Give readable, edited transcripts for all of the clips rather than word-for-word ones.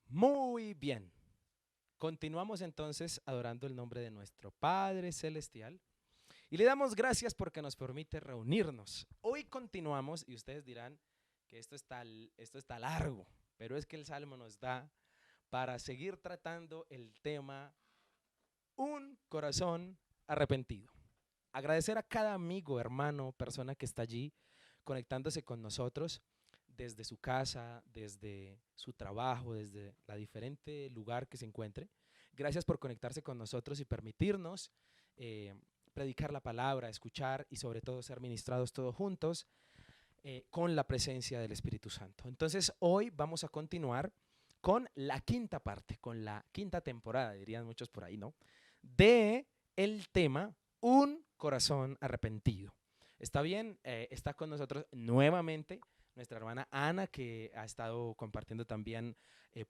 Muy bien. Continuamos entonces adorando el nombre de nuestro Padre Celestial y le damos gracias porque nos permite reunirnos. Hoy continuamos y ustedes dirán que esto está largo, pero es que el Salmo nos da para seguir tratando el tema un corazón arrepentido. Agradecer a cada amigo, hermano, persona que está allí conectándose con nosotros desde su casa, desde su trabajo, desde la diferente lugar que se encuentre. Gracias por conectarse con nosotros y permitirnos eh, predicar la palabra, escuchar y sobre todo ser ministrados todos juntos con la presencia del Espíritu Santo. Entonces hoy vamos a continuar con la quinta parte, con la quinta temporada, dirían muchos por ahí, ¿no? De el tema un corazón arrepentido. ¿Está bien? Está con nosotros nuevamente nuestra hermana Ana, que ha estado compartiendo también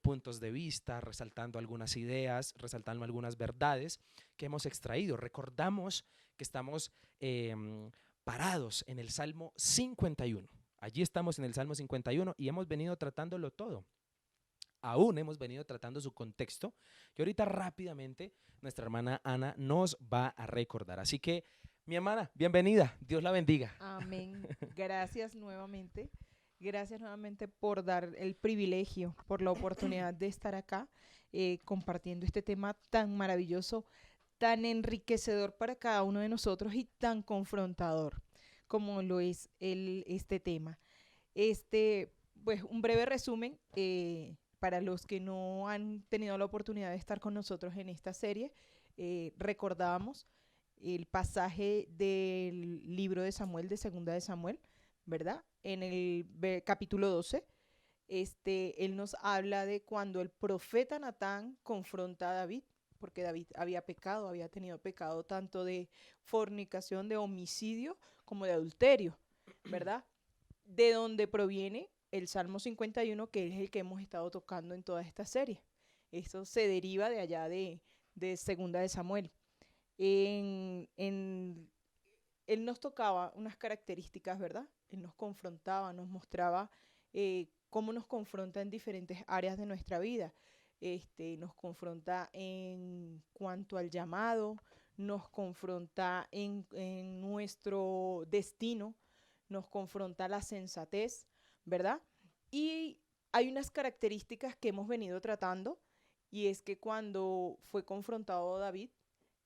puntos de vista, resaltando algunas ideas, resaltando algunas verdades que hemos extraído. Recordamos que estamos parados en el Salmo 51. Allí estamos en el Salmo 51 y hemos venido tratándolo todo. Aún hemos venido tratando su contexto y ahorita rápidamente nuestra hermana Ana nos va a recordar. Así que, mi hermana, bienvenida. Dios la bendiga. Amén. Gracias nuevamente. Gracias nuevamente por dar el privilegio, por la oportunidad de estar acá compartiendo este tema tan maravilloso, tan enriquecedor para cada uno de nosotros y tan confrontador como lo es este tema. Pues un breve resumen para los que no han tenido la oportunidad de estar con nosotros en esta serie. Recordábamos el pasaje del libro de Samuel, de Segunda de Samuel, ¿verdad? En el capítulo 12, él nos habla de cuando el profeta Natán confronta a David, porque David había pecado, había tenido pecado tanto de fornicación, de homicidio, como de adulterio, ¿verdad? De donde proviene el Salmo 51, que es el que hemos estado tocando en toda esta serie. Eso se deriva de allá de Segunda de Samuel. En él nos tocaba unas características, ¿verdad? Él nos confrontaba, nos mostraba cómo nos confronta en diferentes áreas de nuestra vida. Nos confronta en cuanto al llamado, nos confronta en nuestro destino, nos confronta la sensatez, ¿verdad? Y hay unas características que hemos venido tratando y es que cuando fue confrontado David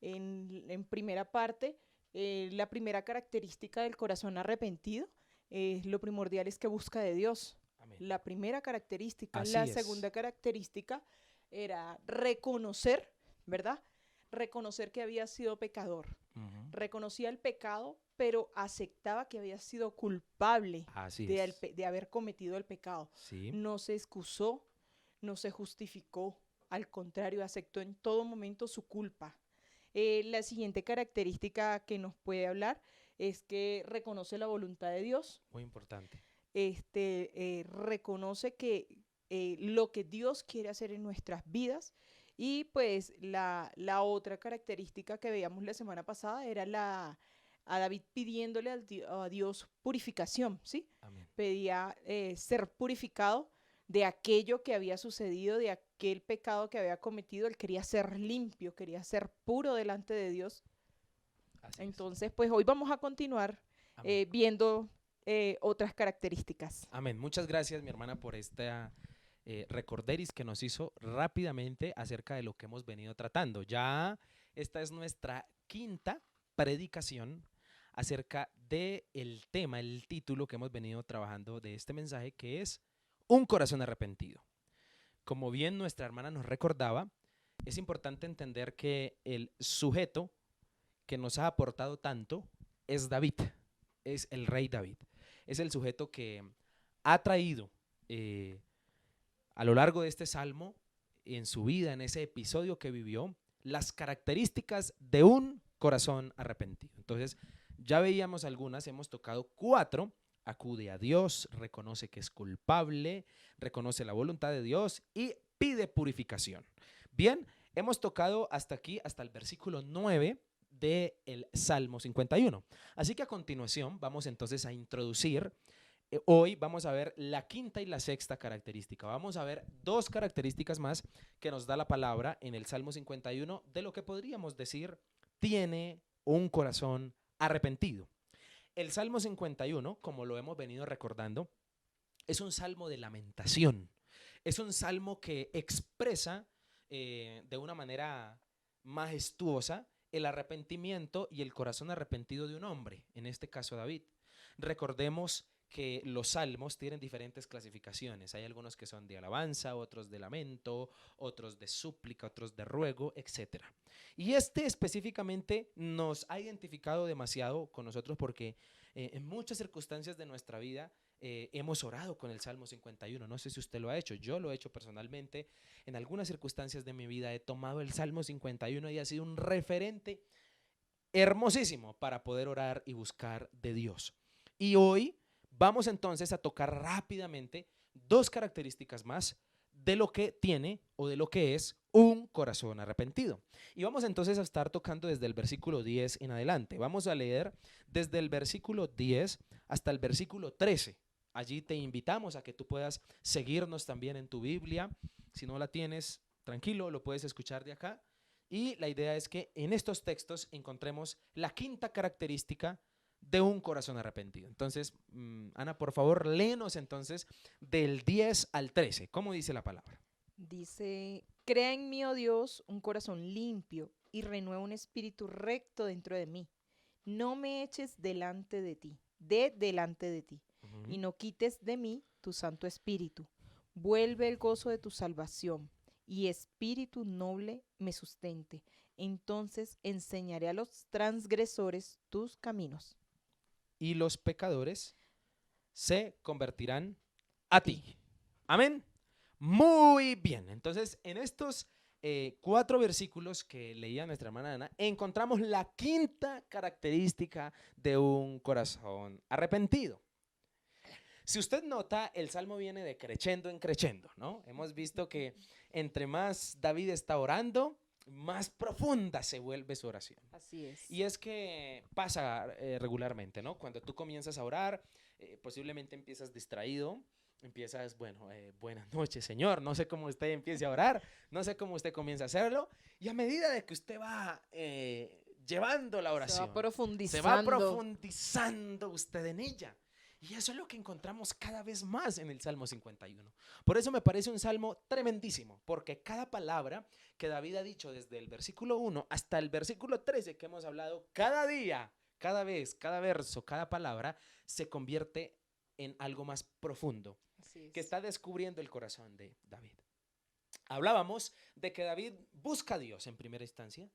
en primera parte, la primera característica del corazón arrepentido, lo primordial es que busca de Dios. Amén. La primera característica. La Así es. segunda característica era reconocer, ¿verdad? Reconocer que había sido pecador. Ujú. Reconocía el pecado, pero aceptaba que había sido culpable Así es. de haber cometido el pecado. Sí. No se excusó, no se justificó, al contrario, aceptó en todo momento su culpa. La siguiente característica que nos puede hablar es que reconoce la voluntad de Dios, Muy importante. reconoce que lo que Dios quiere hacer en nuestras vidas. Y pues la otra característica que veíamos la semana pasada era a David pidiéndole a Dios purificación, ¿sí? Amén. Pedía ser purificado de aquello que había sucedido, de aquel pecado que había cometido. Él quería ser limpio, quería ser puro delante de Dios. Así es. Entonces, pues hoy vamos a continuar Amén. viendo otras características. Amén. Muchas gracias, mi hermana, por esta recorderis que nos hizo rápidamente acerca de lo que hemos venido tratando. Ya esta es nuestra quinta predicación acerca de el tema, el título que hemos venido trabajando de este mensaje, que es un corazón arrepentido. Como bien nuestra hermana nos recordaba, es importante entender que el sujeto que nos ha aportado tanto es David, es el rey David. Es el sujeto que ha traído eh, a lo largo de este salmo, en su vida, en ese episodio que vivió, las características de un corazón arrepentido. Entonces, ya veíamos algunas, hemos tocado cuatro. Acude a Dios, reconoce que es culpable, reconoce la voluntad de Dios y pide purificación. Bien, hemos tocado hasta aquí, hasta el versículo 9 del Salmo 51. Así que a continuación vamos entonces a introducir hoy vamos a ver la quinta y la sexta característica. Vamos a ver dos características más que nos da la palabra en el Salmo 51 de lo que podríamos decir tiene un corazón arrepentido. El Salmo 51, como lo hemos venido recordando, es un salmo de lamentación. Es un salmo que expresa de una manera majestuosa el arrepentimiento y el corazón arrepentido de un hombre, en este caso David. Recordemos que los salmos tienen diferentes clasificaciones. Hay algunos que son de alabanza, otros de lamento, otros de súplica, otros de ruego, etc. Y este específicamente nos ha identificado demasiado con nosotros porque en muchas circunstancias de nuestra vida hemos orado con el Salmo 51. No sé si usted lo ha hecho, yo lo he hecho personalmente. En algunas circunstancias de mi vida he tomado el Salmo 51 y ha sido un referente hermosísimo para poder orar y buscar de Dios. Y hoy vamos entonces a tocar rápidamente dos características más de lo que tiene o de lo que es un corazón arrepentido. Y vamos entonces a estar tocando desde el versículo 10 en adelante. Vamos a leer desde el versículo 10 hasta el versículo 13. Allí te invitamos a que tú puedas seguirnos también en tu Biblia. Si no la tienes, tranquilo, lo puedes escuchar de acá. Y la idea es que en estos textos encontremos la quinta característica de un corazón arrepentido. Entonces, Ana, por favor, léenos entonces del 10 al 13. ¿Cómo dice la palabra? Dice, crea en mí, oh Dios, un corazón limpio y renueva un espíritu recto dentro de mí. No me eches delante de ti, y no quites de mí tu Santo Espíritu. Vuelve el gozo de tu salvación y espíritu noble me sustente. Entonces enseñaré a los transgresores tus caminos. Y los pecadores se convertirán a ti. Amén. Muy bien. Entonces, en estos 4 versículos que leía nuestra hermana Ana, encontramos la quinta característica de un corazón arrepentido. Si usted nota, el salmo viene de creciendo en creciendo, ¿no? Hemos visto que entre más David está orando, más profunda se vuelve su oración. Así es. Y es que pasa regularmente, ¿no? Cuando tú comienzas a orar, posiblemente empiezas distraído, empiezas, bueno, buenas noches, Señor. No sé cómo usted empiece a orar, no sé cómo usted comienza a hacerlo. Y a medida de que usted va llevando la oración, se va profundizando usted en ella. Y eso es lo que encontramos cada vez más en el Salmo 51. Por eso me parece un salmo tremendísimo, porque cada palabra que David ha dicho desde el versículo 1 hasta el versículo 13 que hemos hablado, cada día, cada vez, cada verso, cada palabra, se convierte en algo más profundo, que está descubriendo el corazón de David. Hablábamos de que David busca a Dios en primera instancia.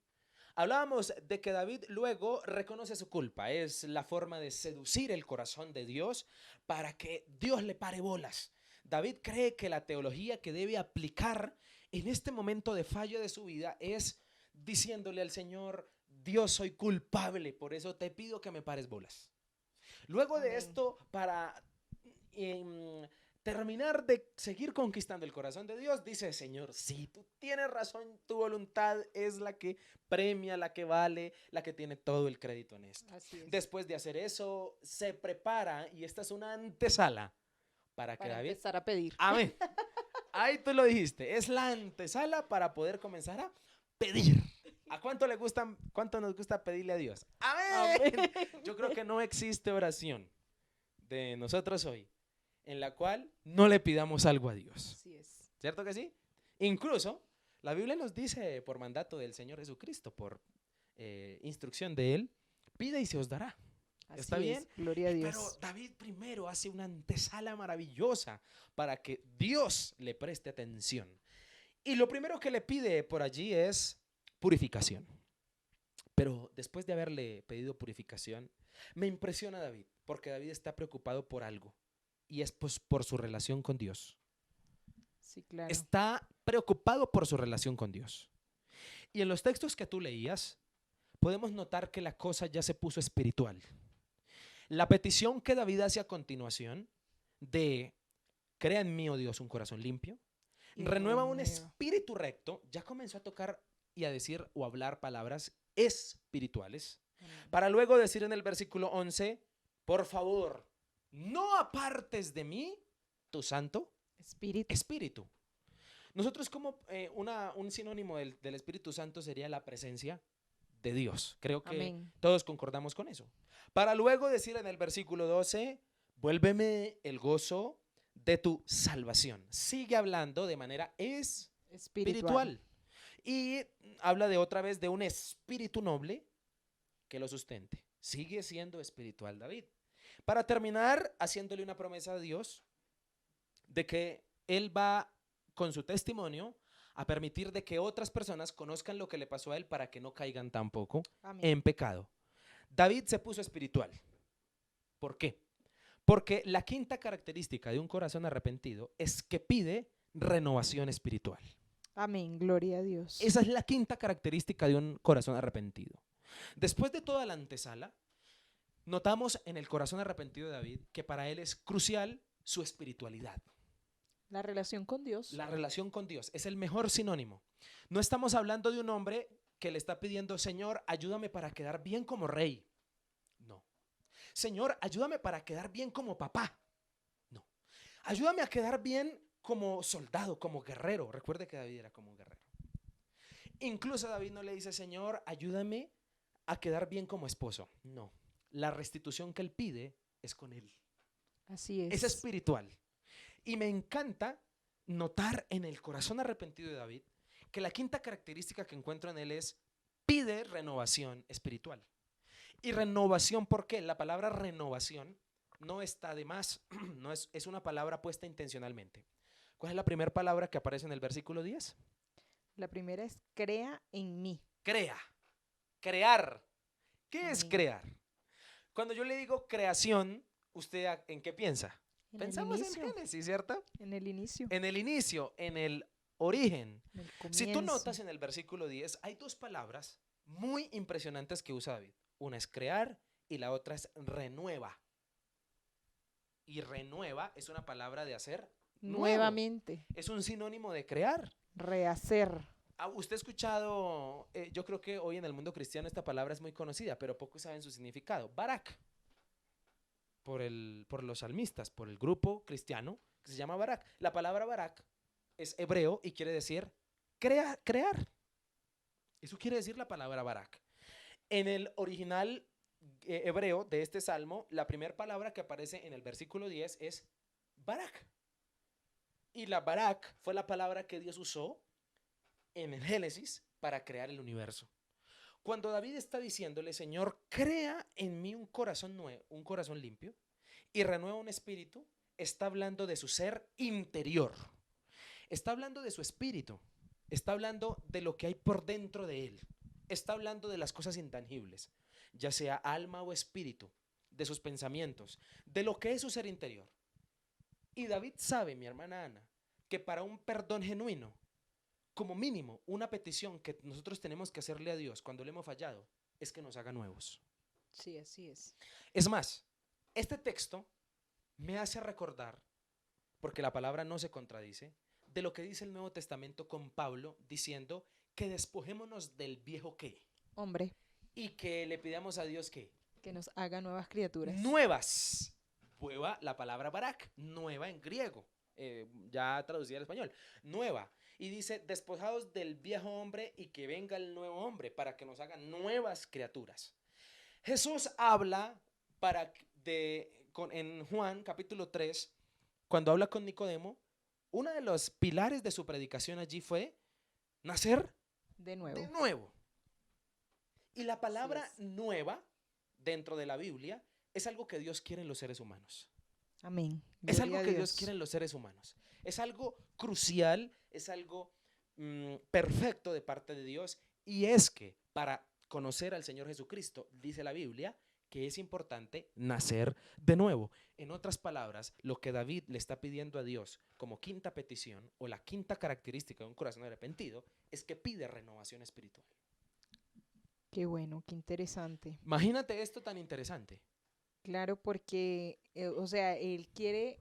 Hablábamos de que David luego reconoce su culpa. Es la forma de seducir el corazón de Dios para que Dios le pare bolas. David cree que la teología que debe aplicar en este momento de fallo de su vida es diciéndole al Señor: Dios, soy culpable, por eso te pido que me pares bolas. Luego de esto, para terminar de seguir conquistando el corazón de Dios, dice: Señor, sí, tú tienes razón, tu voluntad es la que premia, la que vale, la que tiene todo el crédito en esto. Después de hacer eso, se prepara, y esta es una antesala para que David empezar a pedir. Amén. Ahí tú lo dijiste, es la antesala para poder comenzar a pedir. ¿A cuánto nos gusta pedirle a Dios? Amén. Amén. Yo creo que no existe oración de nosotros hoy en la cual no le pidamos algo a Dios. Así es. ¿Cierto que sí? Incluso la Biblia nos dice, por mandato del Señor Jesucristo, por instrucción de Él, pide y se os dará. ¿Está bien? Gloria a Dios. Pero David primero hace una antesala maravillosa para que Dios le preste atención. Y lo primero que le pide por allí es purificación. Pero después de haberle pedido purificación, me impresiona David, porque David está preocupado por algo. Y es pues por su relación con Dios. Sí, claro. Está preocupado por su relación con Dios. Y en los textos que tú leías, podemos notar que la cosa ya se puso espiritual. La petición que David hace a continuación de: crea en mí, oh Dios, un corazón limpio, renueva un espíritu recto, ya comenzó a tocar y a decir o hablar palabras espirituales, para luego decir en el versículo 11, por favor, no apartes de mí tu Santo Espíritu. Espíritu. Nosotros como un sinónimo del Espíritu Santo sería la presencia de Dios. Creo que Amén. todos concordamos con eso. Para luego decir en el versículo 12, vuélveme el gozo de tu salvación. Sigue hablando de manera espiritual. Y habla de otra vez de un espíritu noble que lo sustente. Sigue siendo espiritual David. Para terminar, haciéndole una promesa a Dios de que él va con su testimonio a permitir de que otras personas conozcan lo que le pasó a él para que no caigan tampoco Amén. en pecado. David se puso espiritual. ¿Por qué? Porque la quinta característica de un corazón arrepentido es que pide renovación espiritual. Amén. Gloria a Dios. Esa es la quinta característica de un corazón arrepentido. Después de toda la antesala, notamos en el corazón arrepentido de David que para él es crucial su espiritualidad. La relación con Dios. La relación con Dios es el mejor sinónimo. No estamos hablando de un hombre que le está pidiendo, Señor, ayúdame para quedar bien como rey. No. Señor, ayúdame para quedar bien como papá. No. Ayúdame a quedar bien como soldado, como guerrero. Recuerde que David era como guerrero. Incluso David no le dice, Señor, ayúdame a quedar bien como esposo. No. La restitución que él pide es con él. Así es. Es espiritual. Y me encanta notar en el corazón arrepentido de David que la quinta característica que encuentro en él es pide renovación espiritual. Y renovación, ¿por qué? La palabra renovación no está de más, no es una palabra puesta intencionalmente. ¿Cuál es la primera palabra que aparece en el versículo 10? La primera es crea en mí. Crea, crear. ¿Qué es Amén. crear? Cuando yo le digo creación, ¿usted en qué piensa? En Pensamos el en inicio. Génesis, ¿cierto? En el inicio. En el inicio, en el origen. En el Si tú comienzo. notas en el versículo 10, hay dos palabras muy impresionantes que usa David. Una es crear y la otra es renueva. Y renueva es una palabra de hacer nuevo. Nuevamente. Es un sinónimo de crear. Rehacer. Usted ha escuchado, yo creo que hoy en el mundo cristiano esta palabra es muy conocida, pero pocos saben su significado. Barak. Por los salmistas, por el grupo cristiano que se llama Barak. La palabra Barak es hebreo y quiere decir crear. Eso quiere decir la palabra Barak. En el original hebreo de este salmo, la primera palabra que aparece en el versículo 10 es Barak. Y la Barak fue la palabra que Dios usó en el Génesis para crear el universo. Cuando David está diciéndole, Señor, crea en mí un corazón nuevo, un corazón limpio y renueva un espíritu, está hablando de su ser interior. Está hablando de su espíritu. Está hablando de lo que hay por dentro de él. Está hablando de las cosas intangibles, ya sea alma o espíritu, de sus pensamientos, de lo que es su ser interior. Y David sabe, mi hermana Ana, que para un perdón genuino, como mínimo, una petición que nosotros tenemos que hacerle a Dios cuando le hemos fallado es que nos haga nuevos. Sí, así es. Es más, este texto me hace recordar, porque la palabra no se contradice, de lo que dice el Nuevo Testamento con Pablo diciendo que despojémonos del viejo qué Hombre, y que le pidamos a Dios qué que nos haga nuevas criaturas. nuevas. Nueva, la palabra barak, nueva en griego, ya traducida al español, nueva. Y dice, despojados del viejo hombre y que venga el nuevo hombre para que nos hagan nuevas criaturas. Jesús habla en Juan capítulo 3, cuando habla con Nicodemo, uno de los pilares de su predicación allí fue nacer De nuevo. de nuevo. Y la palabra Así es. nueva dentro de la Biblia es algo que Dios quiere en los seres humanos. Amén. Es algo Gloria a que Dios Dios. quiere en los seres humanos. Es algo crucial, es algo perfecto de parte de Dios. Y es que para conocer al Señor Jesucristo, dice la Biblia, que es importante nacer de nuevo. En otras palabras, lo que David le está pidiendo a Dios como quinta petición o la quinta característica de un corazón arrepentido es que pide renovación espiritual. Qué bueno, qué interesante. Imagínate esto tan interesante. Claro, porque, o sea, él quiere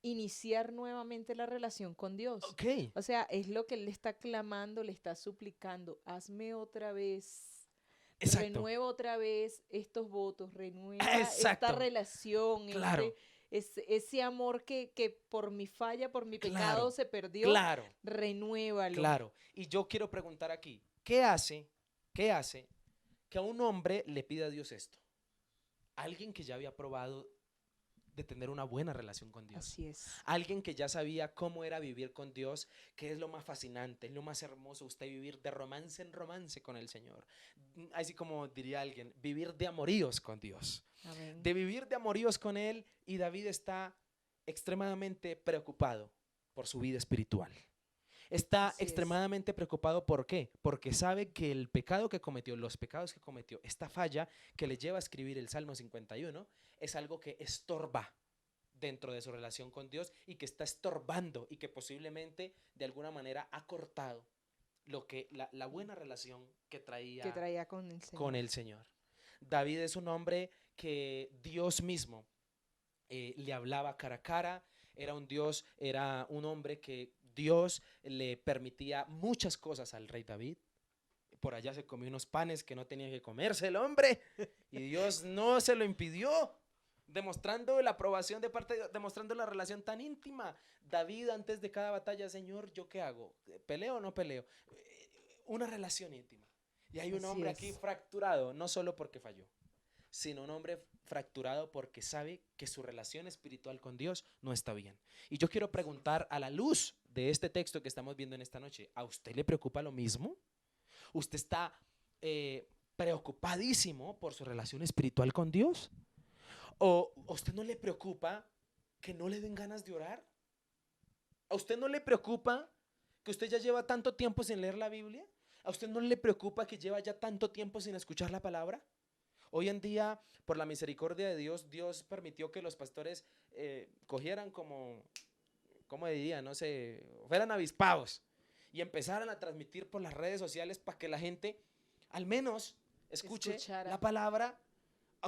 iniciar nuevamente la relación con Dios. Ok. O sea, es lo que él le está clamando, le está suplicando. Hazme otra vez, Exacto. renueva otra vez estos votos, renueva esta Exacto. relación, Claro. ese amor que por mi falla, por mi Claro, pecado se perdió, claro, renuévalo. claro. Y yo quiero preguntar aquí, qué hace que a un hombre le pida a Dios esto? Alguien que ya había probado de tener una buena relación con Dios. Así es. Alguien que ya sabía cómo era vivir con Dios, que es lo más fascinante, es lo más hermoso, usted vivir de romance en romance con el Señor. Así como diría alguien, vivir de amoríos con Dios. Amén. De vivir de amoríos con Él, y David está extremadamente preocupado por su vida espiritual. Está Así es. extremadamente preocupado, ¿por qué? Porque sabe que el pecado que cometió, los pecados que cometió, esta falla que le lleva a escribir el Salmo 51, es algo que estorba dentro de su relación con Dios y que está estorbando y que posiblemente de alguna manera ha cortado lo que la buena relación que Que traía traía con el Señor. con el Señor. David es un hombre que Dios mismo le hablaba cara a cara, era un hombre que Dios le permitía muchas cosas al rey David. Por allá se comió unos panes que no tenía que comerse el hombre y Dios no se lo impidió, demostrando la aprobación de parte de Dios, demostrando la relación tan íntima. David antes de cada batalla, Señor, ¿yo qué hago? ¿Peleo o no peleo? Una relación íntima. Y hay un Así hombre es. aquí fracturado, no solo porque falló, sino un hombre fracturado porque sabe que su relación espiritual con Dios no está bien. Y yo quiero preguntar, a la luz de este texto que estamos viendo en esta noche, ¿a usted le preocupa lo mismo? ¿Usted está preocupadísimo por su relación espiritual con Dios? ¿O a usted no le preocupa que no le den ganas de orar? ¿A usted no le preocupa que usted ya lleva tanto tiempo sin leer la Biblia? ¿A usted no le preocupa que lleva ya tanto tiempo sin escuchar la palabra? Hoy en día, por la misericordia de Dios, Dios permitió que los pastores cogieran como, ¿cómo diría? No sé, fueran avispados y empezaran a transmitir por las redes sociales para que la gente al menos escuche Escuchara. la palabra.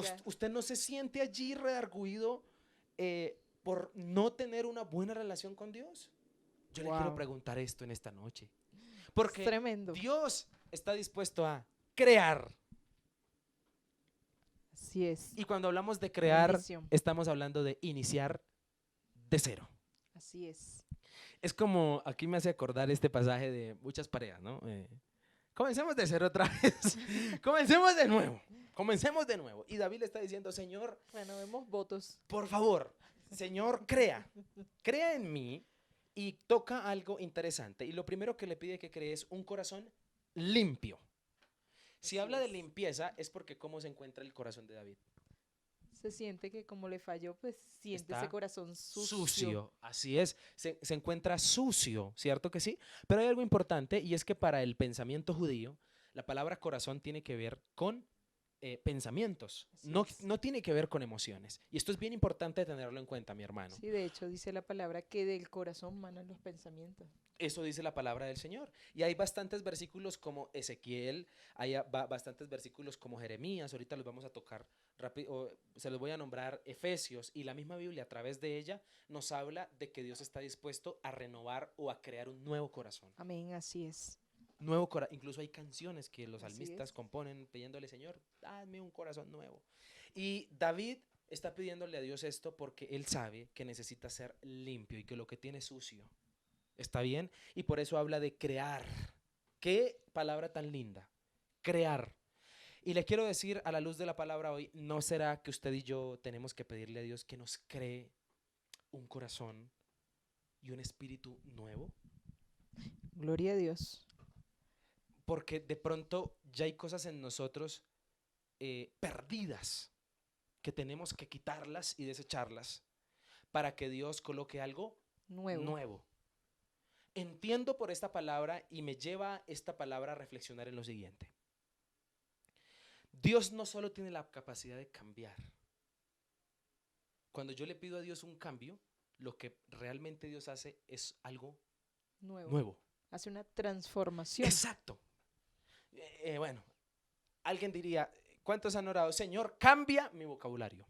Ya. Usted no se siente allí redarguido por no tener una buena relación con Dios. Yo le quiero Wow. preguntar esto en esta noche. Es Porque tremendo. Dios está dispuesto a crear. Así es. Y cuando hablamos de crear, Bendición. estamos hablando de iniciar de cero. Así es. Es como, aquí me hace acordar este pasaje de muchas parejas, ¿no? Comencemos de cero otra vez. Comencemos de nuevo. Comencemos de nuevo. Y David le está diciendo, Señor, Renovemos votos. por favor, Señor, crea. Crea en mí. Y toca algo interesante. Y lo primero que le pide que cree es un corazón limpio. Si Así habla de es. limpieza, es porque cómo se encuentra el corazón de David. Se siente que como le falló, pues siente Está ese corazón sucio. Sucio, así es, se encuentra sucio, ¿cierto que sí? Pero hay algo importante y es que para el pensamiento judío, la palabra corazón tiene que ver con pensamientos, Así no, es. no tiene que ver con emociones. Y esto es bien importante tenerlo en cuenta, mi hermano. Sí, de hecho dice la palabra que del corazón manan los pensamientos. Eso dice la palabra del Señor. Y hay bastantes versículos como Ezequiel, hay bastantes versículos como Jeremías, ahorita los vamos a tocar rápido, se los voy a nombrar, Efesios, y la misma Biblia a través de ella nos habla de que Dios está dispuesto a renovar o a crear un nuevo corazón. Amén, así es. Incluso hay canciones que los Así salmistas es. componen pidiéndole, Señor, dame un corazón nuevo. Y David está pidiéndole a Dios esto porque él sabe que necesita ser limpio y que lo que tiene es sucio. ¿Está bien? Y por eso habla de crear. Qué palabra tan linda. Crear. Y le quiero decir a la luz de la palabra hoy, ¿no será que usted y yo tenemos que pedirle a Dios que nos cree un corazón y un espíritu nuevo? Gloria a Dios. Porque de pronto ya hay cosas en nosotros perdidas que tenemos que quitarlas y desecharlas para que Dios coloque algo nuevo. Entiendo por esta palabra y me lleva esta palabra a reflexionar en lo siguiente. Dios no solo tiene la capacidad de cambiar. Cuando yo le pido a Dios un cambio, lo que realmente Dios hace es algo nuevo. Hace una transformación. Exacto. Bueno, alguien diría, ¿cuántos han orado? Señor, cambia mi vocabulario.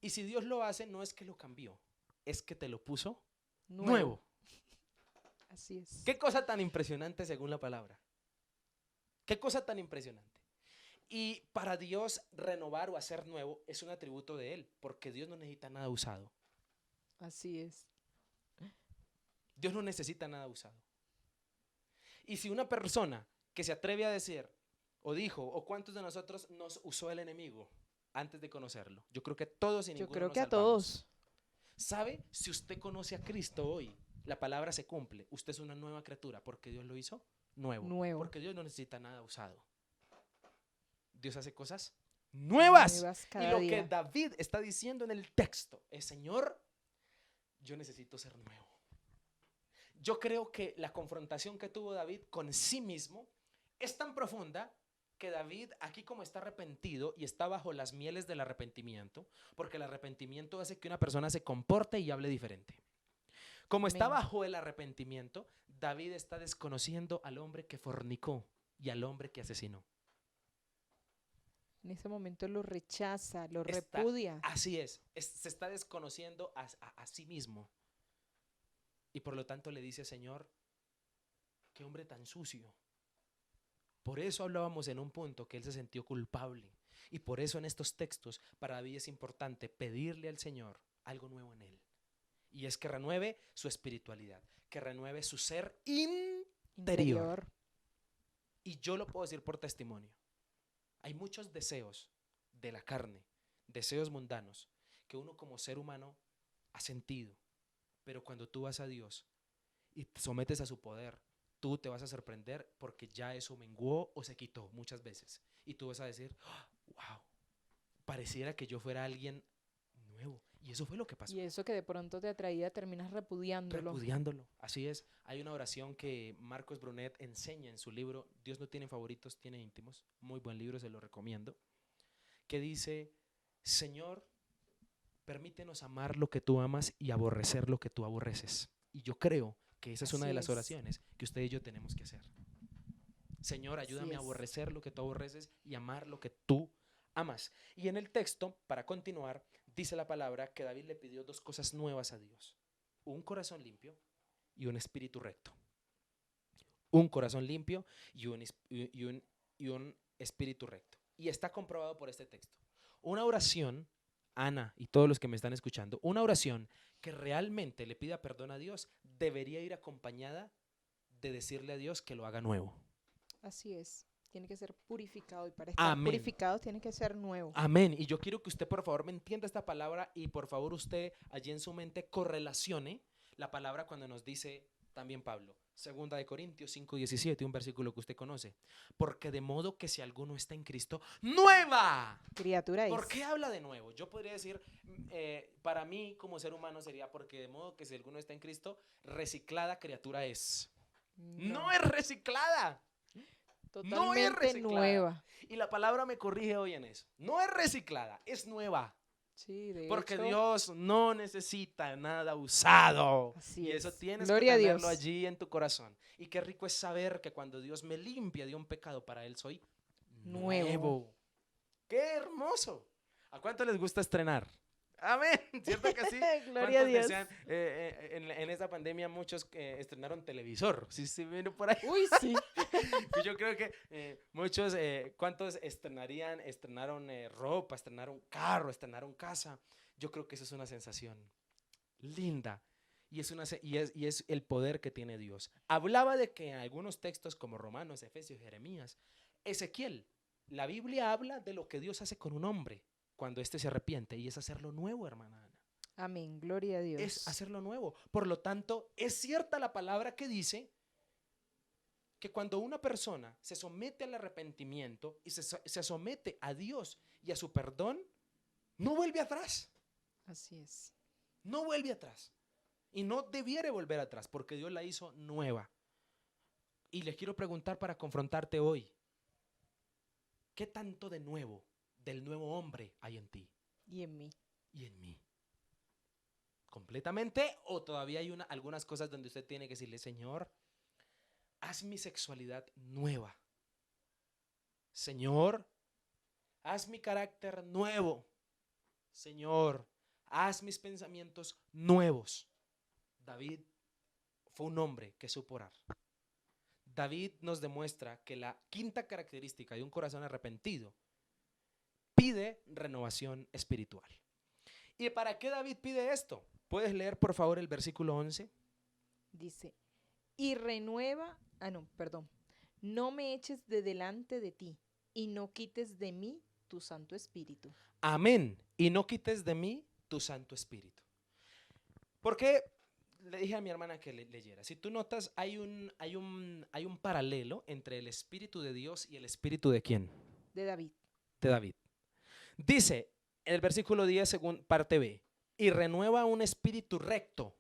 Y si Dios lo hace, no es que lo cambió, es que te lo puso nuevo. Así es. Qué cosa tan impresionante según la palabra. Qué cosa tan impresionante. Y para Dios renovar o hacer nuevo es un atributo de Él, porque Dios no necesita nada usado. Así es. Dios no necesita nada usado. Y si una persona que se atreve a decir, o dijo, o cuántos de nosotros nos usó el enemigo antes de conocerlo, yo creo que todos y Yo ninguno creo nos que a salvamos. todos. ¿Sabe? Si usted conoce a Cristo hoy, la palabra se cumple. Usted es una nueva criatura porque Dios lo hizo nuevo. Nuevo. Porque Dios no necesita nada usado. Dios hace cosas nuevas. Nuevas Y cada lo que día. David está diciendo en el texto es, Señor, yo necesito ser nuevo. Yo creo que la confrontación que tuvo David con sí mismo es tan profunda que David aquí como está arrepentido y está bajo las mieles del arrepentimiento, porque el arrepentimiento hace que una persona se comporte y hable diferente. Como está Amén. bajo el arrepentimiento, David está desconociendo al hombre que fornicó y al hombre que asesinó. En ese momento lo rechaza, lo Está- repudia. Así se está desconociendo a sí mismo. Y por lo tanto le dice, Señor, qué hombre tan sucio. Por eso hablábamos en un punto que él se sintió culpable. Y por eso en estos textos para David es importante pedirle al Señor algo nuevo en él. Y es que renueve su espiritualidad, que renueve su ser interior. Y yo lo puedo decir por testimonio. Hay muchos deseos de la carne, deseos mundanos, que uno como ser humano ha sentido. Pero cuando tú vas a Dios y te sometes a su poder, tú te vas a sorprender porque ya eso menguó o se quitó muchas veces. Y tú vas a decir, wow, pareciera que yo fuera alguien nuevo. Y eso fue lo que pasó. Y eso que de pronto te atraía, terminas repudiándolo. Repudiándolo. Así es. Hay una oración que Marcos Brunet enseña en su libro, Dios no tiene favoritos, tiene íntimos. Muy buen libro, se lo recomiendo. Que dice, Señor, permítenos amar lo que tú amas y aborrecer lo que tú aborreces. Y yo creo que esa es una Así de las es. oraciones que usted y yo tenemos que hacer. Señor, ayúdame a es. aborrecer lo que tú aborreces y amar lo que tú amas. Y en el texto, para continuar, dice la palabra que David le pidió dos cosas nuevas a Dios. Un corazón limpio y un espíritu recto. Un corazón limpio y un espíritu recto. Y está comprobado por este texto. Una oración, Ana y todos los que me están escuchando, una oración que realmente le pida perdón a Dios debería ir acompañada de decirle a Dios que lo haga nuevo. Así es. Tiene que ser purificado y para estar Amén. purificado tiene que ser nuevo. Amén. Y yo quiero que usted por favor me entienda esta palabra y por favor usted allí en su mente correlacione la palabra cuando nos dice también Pablo. Segunda de Corintios 5:17, un versículo que usted conoce. Porque de modo que si alguno está en Cristo, ¡nueva! Criatura es. ¿Por qué habla de nuevo? Yo podría decir, para mí como ser humano sería porque de modo que si alguno está en Cristo, reciclada criatura es. No es reciclada. No es Totalmente reciclada. nueva. Y la palabra me corrige hoy en eso. No es reciclada, es nueva. Sí, de Porque hecho, Dios no necesita nada usado. Así Y eso es. tienes Gloria a que tenerlo Dios. allí en tu corazón. Y qué rico es saber que cuando Dios me limpia de un pecado, para Él soy nuevo. ¡Qué hermoso! ¿A cuánto les gusta estrenar? Amén, ¿cierto que sí? Gloria a Dios. Desean, en esta pandemia muchos estrenaron televisor? ¿Sí vino por ahí? Uy, sí. Y yo creo que muchos, ¿cuántos estrenaron ropa, estrenaron carro, estrenaron casa? Yo creo que eso es una sensación linda y es el poder que tiene Dios. Hablaba de que en algunos textos como Romanos, Efesios, Jeremías, Ezequiel, la Biblia habla de lo que Dios hace con un hombre cuando éste se arrepiente y es hacerlo nuevo, hermana Ana. Amén, gloria a Dios. Es hacerlo nuevo. Por lo tanto, es cierta la palabra que dice que cuando una persona se somete al arrepentimiento y se somete a Dios y a su perdón, no vuelve atrás. Así es. No vuelve atrás. Y no debiere volver atrás porque Dios la hizo nueva. Y les quiero preguntar para confrontarte hoy, ¿qué tanto de nuevo, del nuevo hombre hay en ti Y en mí. y en mí? ¿Completamente o todavía hay algunas cosas donde usted tiene que decirle, Señor, haz mi sexualidad nueva? Señor, haz mi carácter nuevo. Señor, haz mis pensamientos nuevos. David fue un hombre que supo orar. David nos demuestra que la quinta característica de un corazón arrepentido pide renovación espiritual. ¿Y para qué David pide esto? ¿Puedes leer por favor el versículo 11? Dice, y renueva, no me eches de delante de ti y no quites de mí tu Santo Espíritu. Amén. Y no quites de mí tu Santo Espíritu. Porque le dije a mi hermana que leyera. Si tú notas, hay un paralelo entre el Espíritu de Dios y el Espíritu de ¿quién? De David. De David. Dice en el versículo 10, según parte B, y renueva un espíritu recto.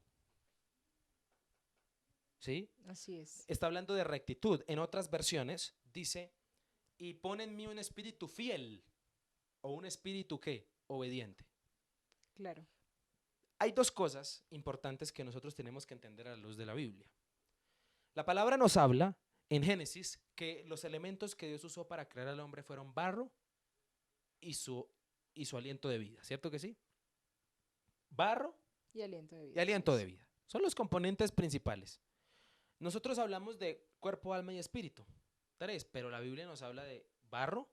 ¿Sí? Así es. Está hablando de rectitud. En otras versiones dice, y pone en mí un espíritu fiel. ¿O un espíritu qué? Obediente. Claro. Hay dos cosas importantes que nosotros tenemos que entender a la luz de la Biblia. La palabra nos habla en Génesis que los elementos que Dios usó para crear al hombre fueron barro y su aliento de vida, ¿cierto que sí? Barro Y aliento de vida. y aliento de vida. Son los componentes principales. Nosotros hablamos de cuerpo, alma y espíritu, tres, pero la Biblia nos habla de barro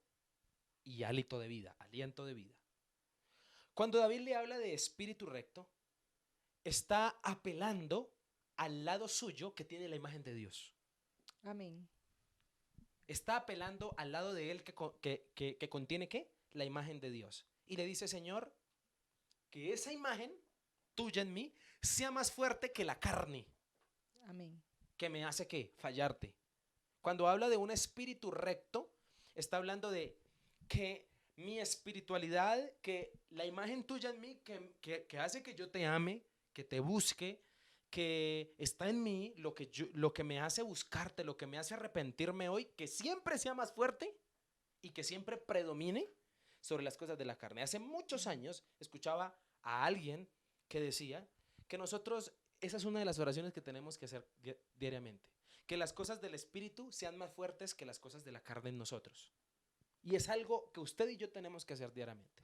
y hálito de vida, aliento de vida. Cuando David le habla de espíritu recto, está apelando al lado suyo que tiene la imagen de Dios. Amén. Está apelando al lado de él que contiene ¿qué? La imagen de Dios. Y le dice, Señor, que esa imagen tuya en mí sea más fuerte que la carne. Amén. Que me hace ¿qué? Fallarte. Cuando habla de un espíritu recto, está hablando de que mi espiritualidad, que la imagen tuya en mí, que hace que yo te ame, que te busque, que está en mí, lo que me hace buscarte, lo que me hace arrepentirme hoy, que siempre sea más fuerte y que siempre predomine sobre las cosas de la carne. Hace muchos años escuchaba a alguien que decía que nosotros, esa es una de las oraciones que tenemos que hacer diariamente, que las cosas del espíritu sean más fuertes que las cosas de la carne en nosotros. Y es algo que usted y yo tenemos que hacer diariamente.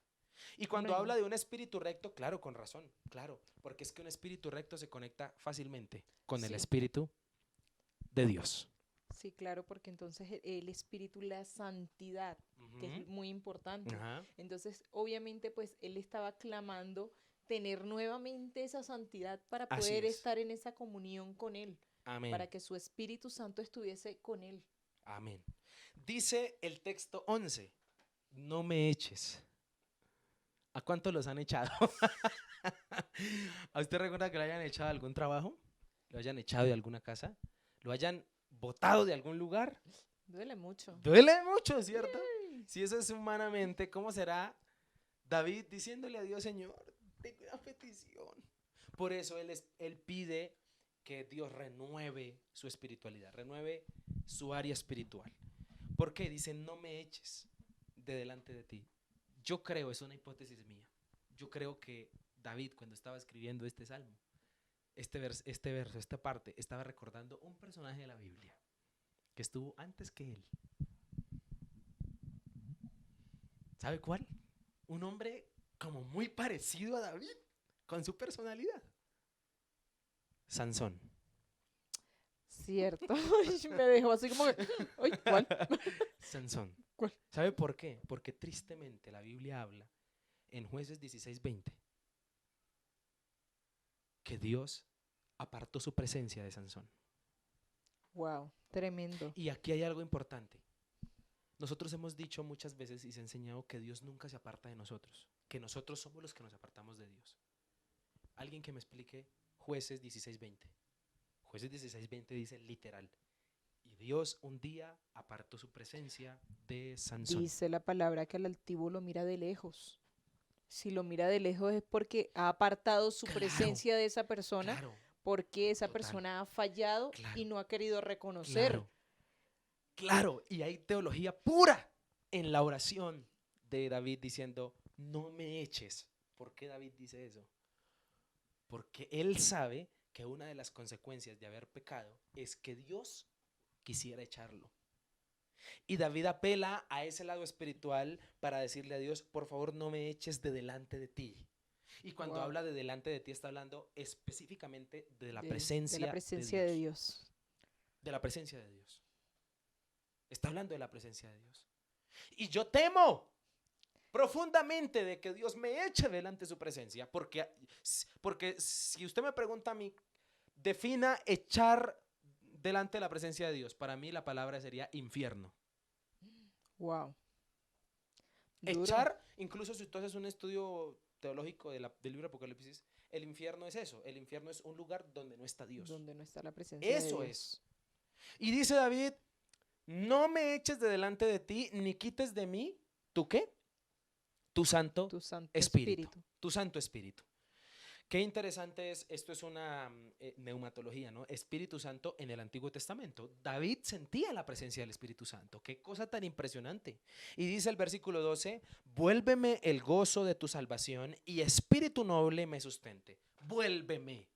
Y cuando Amén. habla de un espíritu recto, claro, con razón, claro, porque es que un espíritu recto se conecta fácilmente con el Sí. espíritu de Dios. Sí, claro, porque entonces el espíritu, la santidad, que es muy importante. Ajá. Entonces, obviamente, pues él estaba clamando tener nuevamente esa santidad para Así poder es. estar en esa comunión con él, Amén. para que su Espíritu Santo estuviese con él. Amén. Dice el texto 11, no me eches. ¿A cuántos los han echado? ¿A usted recuerda que lo hayan echado de algún trabajo? ¿Lo hayan echado de alguna casa? ¿Lo hayan botado de algún lugar? Duele mucho. Duele mucho, ¿cierto? Si eso es humanamente, ¿cómo será David diciéndole a Dios, Señor, tengo una petición? Por eso él pide que Dios renueve su espiritualidad, renueve su área espiritual. ¿Por qué? Dice, no me eches de delante de ti. Yo creo, es una hipótesis mía, yo creo que David, cuando estaba escribiendo este salmo, este verso, esta parte, estaba recordando un personaje de la Biblia que estuvo antes que él. ¿Sabe cuál? Un hombre como muy parecido a David, con su personalidad. Sansón. Cierto. Me dejó así como que, ay, ¿cuál? Sansón. ¿Cuál? ¿Sabe por qué? Porque tristemente la Biblia habla en Jueces 16:20 que Dios apartó su presencia de Sansón. Wow, tremendo. Y aquí hay algo importante. Nosotros hemos dicho muchas veces y se ha enseñado que Dios nunca se aparta de nosotros, que nosotros somos los que nos apartamos de Dios. Alguien que me explique Jueces 16:20. Jueces 16:20 dice literal, y Dios un día apartó su presencia de Sansón. Dice la palabra que al altivo lo mira de lejos. Si lo mira de lejos es porque ha apartado su Claro, presencia de esa persona, Claro, porque esa total, persona ha fallado claro, y no ha querido reconocer. claro, claro. Y hay teología pura en la oración de David diciendo, no me eches. ¿Por qué David dice eso? Porque él sabe que una de las consecuencias de haber pecado es que Dios quisiera echarlo. Y David apela a ese lado espiritual para decirle a Dios, por favor no me eches de delante de ti. Y cuando Wow. habla de delante de ti está hablando específicamente de la De presencia, la presencia de Dios. De la presencia de Dios. Está hablando de la presencia de Dios. Y yo temo profundamente de que Dios me eche delante de su presencia, porque si usted me pregunta a mí, defina echar delante de la presencia de Dios, para mí la palabra sería infierno. Wow. Duro. Echar, incluso si tú haces un estudio teológico del libro de Apocalipsis, el infierno es eso, el infierno es un lugar donde no está Dios. Donde no está la presencia de Eso Dios. es. Y dice David, no me eches de delante de ti, ni quites de mí, ¿tú qué? Tu santo Tu Santo Espíritu. Espíritu. Tu Santo Espíritu. Qué interesante es, esto es una neumatología, ¿no? Espíritu Santo en el Antiguo Testamento. David sentía la presencia del Espíritu Santo. Qué cosa tan impresionante. Y dice el versículo 12, vuélveme el gozo de tu salvación y espíritu noble me sustente. Vuélveme.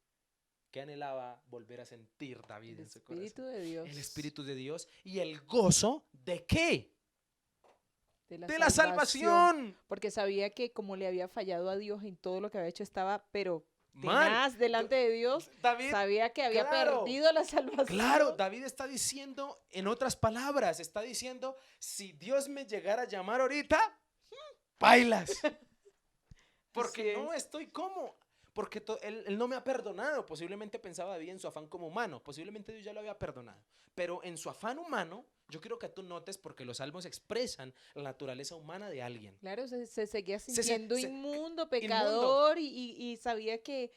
¿Qué anhelaba volver a sentir David en su corazón? El Espíritu de Dios. El Espíritu de Dios y el gozo ¿de qué? De La salvación. Porque sabía que como le había fallado a Dios en todo lo que había hecho, estaba, pero Man, tenaz delante de Dios. David, Sabía que había claro, perdido la salvación. claro, David está diciendo, en otras palabras, está diciendo, si Dios me llegara a llamar ahorita, bailas. Porque Así no es. estoy como. Porque él no me ha perdonado. Posiblemente pensaba David en su afán como humano. Posiblemente Dios ya lo había perdonado. Pero en su afán humano, yo quiero que tú notes, porque los salmos expresan la naturaleza humana de alguien. Claro, se seguía Se- sintiendo se- inmundo, pecador, y sabía que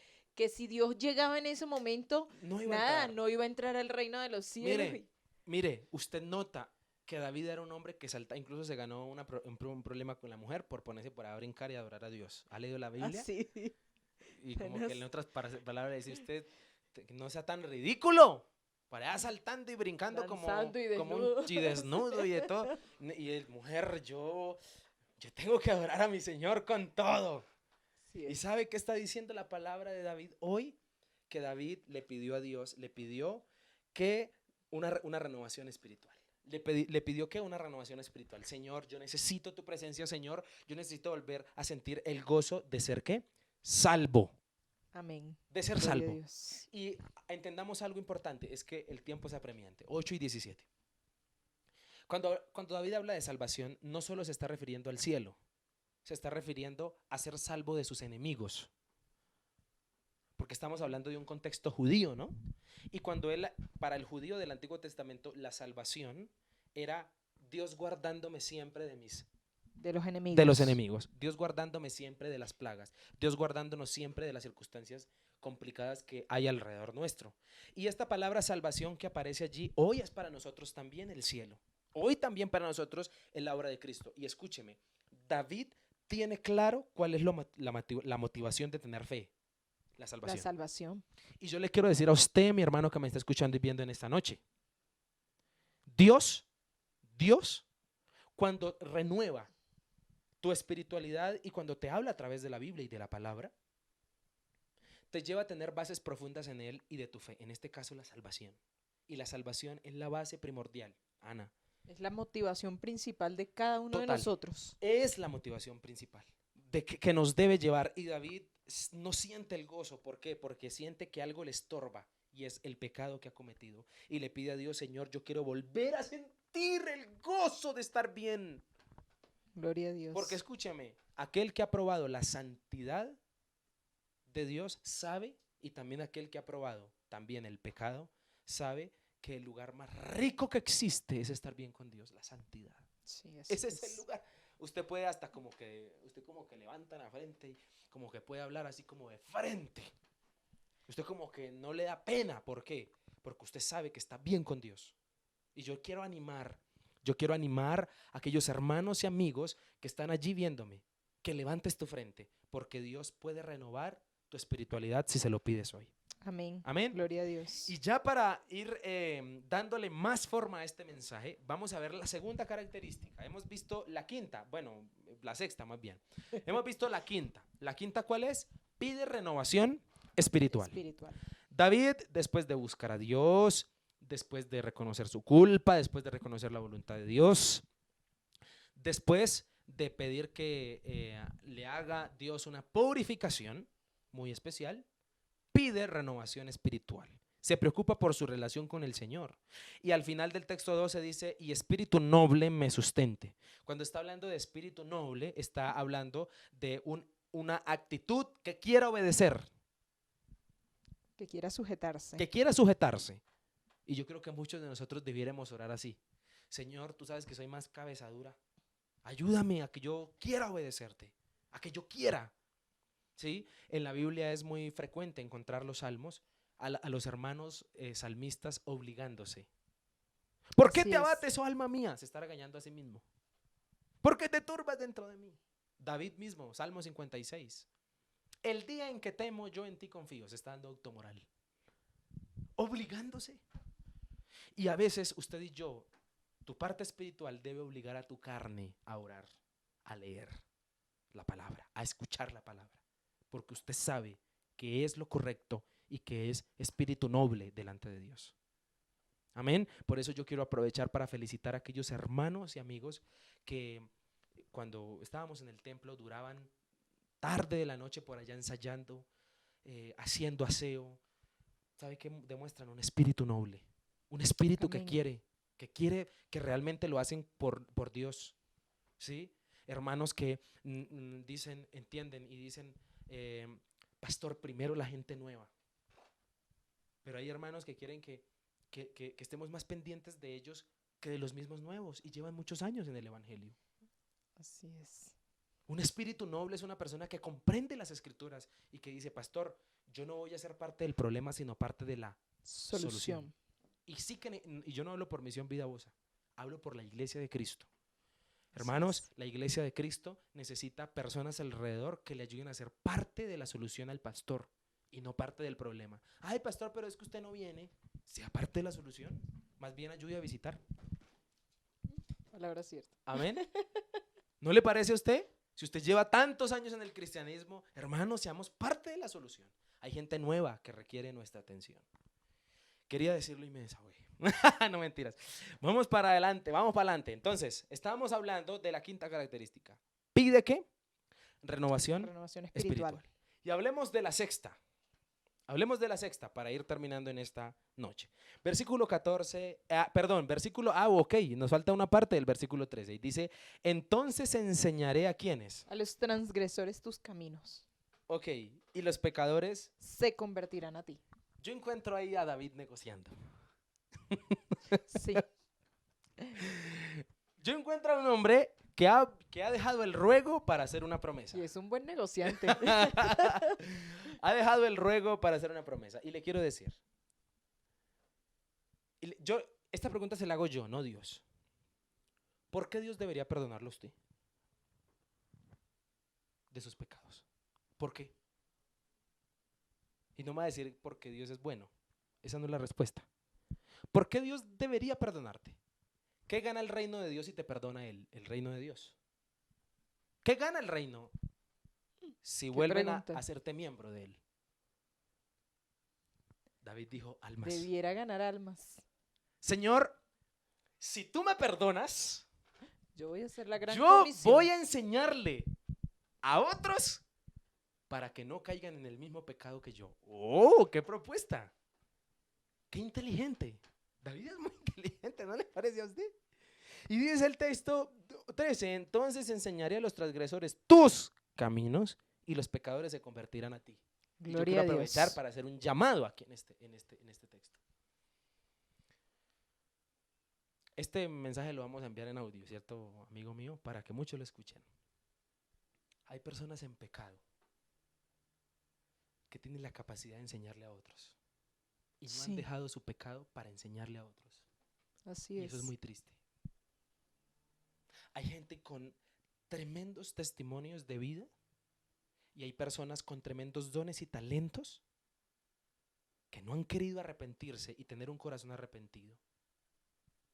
si Dios llegaba en ese momento, No iba a nada, entrar. no iba a entrar al reino de los cielos. Mire, usted nota que David era un hombre que salta, incluso se ganó un problema con la mujer por ponerse por a brincar y adorar a Dios. ¿Ha leído la Biblia? Así. Y como Tenaz. que en otras palabras le dice usted, que no sea tan ridículo. Para allá saltando y brincando Danzando y como desnudo. y desnudo y de todo. Y el mujer, yo tengo que adorar a mi Señor con todo. Así ¿Y es. sabe qué está diciendo la palabra de David hoy? Que David le pidió a Dios, le pidió que una renovación espiritual. Le pidió que una renovación espiritual. Señor, yo necesito tu presencia, Señor. Yo necesito volver a sentir el gozo de ser, ¿qué? Salvo. Amén. De ser Gloria a salvo. Dios. Y entendamos algo importante, es que el tiempo es apremiante. 8:17. Cuando David habla de salvación, no solo se está refiriendo al cielo, se está refiriendo a ser salvo de sus enemigos. Porque estamos hablando de un contexto judío, ¿no? Y para el judío del Antiguo Testamento, la salvación era Dios guardándome siempre De los enemigos. de los enemigos, Dios guardándome siempre de las plagas, Dios guardándonos siempre de las circunstancias complicadas que hay alrededor nuestro. Y esta palabra salvación que aparece allí, hoy es para nosotros también el cielo. Hoy también para nosotros es la obra de Cristo. Y escúcheme, David tiene claro cuál es la motivación de tener fe, la La salvación. salvación. Y yo le quiero decir a usted, mi hermano que me está escuchando y viendo en esta noche, Dios, cuando renueva tu espiritualidad y cuando te habla a través de la Biblia y de la palabra, te lleva a tener bases profundas en Él y de tu fe. En este caso, la salvación. Y la salvación es la base primordial, Ana. Es la motivación principal de cada uno de Total. nosotros. Es la motivación principal que nos debe llevar. Y David no siente el gozo. ¿Por qué? Porque siente que algo le estorba y es el pecado que ha cometido. Y le pide a Dios, Señor, yo quiero volver a sentir el gozo de estar bien. Gloria a Dios. Porque escúchame, aquel que ha probado la santidad de Dios sabe, y también aquel que ha probado también el pecado, sabe que el lugar más rico que existe es estar bien con Dios, la santidad. Sí, así Ese es el lugar. Usted puede hasta como que levanta la frente y como que puede hablar así como de frente. Usted como que no le da pena. ¿Por qué? Porque usted sabe que está bien con Dios. Y yo quiero animar a aquellos hermanos y amigos que están allí viéndome, que levantes tu frente, porque Dios puede renovar tu espiritualidad si se lo pides hoy. Amén. Amén. Gloria a Dios. Y ya para ir dándole más forma a este mensaje, vamos a ver la segunda característica. Hemos visto la quinta, bueno, la sexta más bien. Hemos visto la quinta. ¿La quinta cuál es? Pide renovación espiritual. David, después de buscar a Dios, después de reconocer su culpa, después de reconocer la voluntad de Dios, después de pedir que le haga Dios una purificación muy especial, pide renovación espiritual. Se preocupa por su relación con el Señor. Y al final del texto 12 dice, y espíritu noble me sustente. Cuando está hablando de espíritu noble, está hablando de una actitud que quiera obedecer, Que quiera sujetarse. que quiera sujetarse. Y yo creo que muchos de nosotros debiéramos orar así. Señor, tú sabes que soy más cabeza dura. Ayúdame a que yo quiera obedecerte, a que yo quiera. ¿Sí? En la Biblia es muy frecuente encontrar los salmos a los hermanos salmistas obligándose. ¿Por qué Así te es. abates, oh alma mía? Se está regañando a sí mismo. ¿Por qué te turbas dentro de mí? David mismo, Salmo 56. El día en que temo, yo en ti confío. Se está dando automoral. Obligándose. Y a veces usted y yo, tu parte espiritual debe obligar a tu carne a orar, a leer la palabra, a escuchar la palabra. Porque usted sabe que es lo correcto y que es espíritu noble delante de Dios. Amén. Por eso yo quiero aprovechar para felicitar a aquellos hermanos y amigos que cuando estábamos en el templo duraban tarde de la noche por allá ensayando, haciendo aseo. ¿Sabe qué? Demuestran un espíritu noble, un espíritu Amén. que quiere, que realmente lo hacen por Dios. ¿Sí? Hermanos que dicen, entienden y dicen, pastor, primero la gente nueva. Pero hay hermanos que quieren que estemos más pendientes de ellos que de los mismos nuevos y llevan muchos años en el evangelio. Así es. Un espíritu noble es una persona que comprende las escrituras y que dice, pastor, yo no voy a ser parte del problema, sino parte de la solución. Y sí y yo no hablo por Misión Vida Bosa, hablo por la iglesia de Cristo. Hermanos, la iglesia de Cristo necesita personas alrededor que le ayuden a ser parte de la solución al pastor y no parte del problema. Ay, pastor, pero es que usted no viene. Sea parte de la solución. Más bien ayude a visitar. Palabra cierta. Amén. ¿No le parece a usted? Si usted lleva tantos años en el cristianismo, hermanos, seamos parte de la solución. Hay gente nueva que requiere nuestra atención. Quería decirlo y me desahogué. No, mentiras. Vamos para adelante. Entonces, estábamos hablando de la quinta característica. ¿Pide qué? Renovación espiritual. Y hablemos de la sexta. Hablemos de la sexta para ir terminando en esta noche. Versículo 14, nos falta una parte del versículo 13. Y dice, entonces enseñaré a quiénes. A los transgresores tus caminos. Ok, y los pecadores se convertirán a ti. Yo encuentro ahí a David negociando. Sí. Yo encuentro a un hombre que ha dejado el ruego para hacer una promesa. Y es un buen negociante. Ha dejado el ruego para hacer una promesa. Y le quiero decir, esta pregunta se la hago yo, no Dios. ¿Por qué Dios debería perdonarlo a usted de sus pecados? ¿Por qué? Y no me va a decir porque Dios es bueno. Esa no es la respuesta. ¿Por qué Dios debería perdonarte? ¿Qué gana el reino de Dios si te perdona el reino de Dios? ¿Qué gana el reino si vuelven a hacerte miembro de él? David dijo, almas. Debiera ganar almas. Señor, si tú me perdonas, yo voy a hacer la gran yo comisión. voy a enseñarle a otros para que no caigan en el mismo pecado que yo. ¡Oh, qué propuesta! ¡Qué inteligente! David es muy inteligente, ¿no le parece a usted? Y dice el texto 13, entonces enseñaré a los transgresores tus caminos y los pecadores se convertirán a ti. Y yo quiero aprovechar para hacer un llamado aquí en este texto. Este mensaje lo vamos a enviar en audio, ¿cierto, amigo mío? Para que muchos lo escuchen. Hay personas en pecado que tienen la capacidad de enseñarle a otros y no han dejado su pecado para enseñarle a otros. Así es. Y eso es muy triste. Hay gente con tremendos testimonios de vida y hay personas con tremendos dones y talentos que no han querido arrepentirse y tener un corazón arrepentido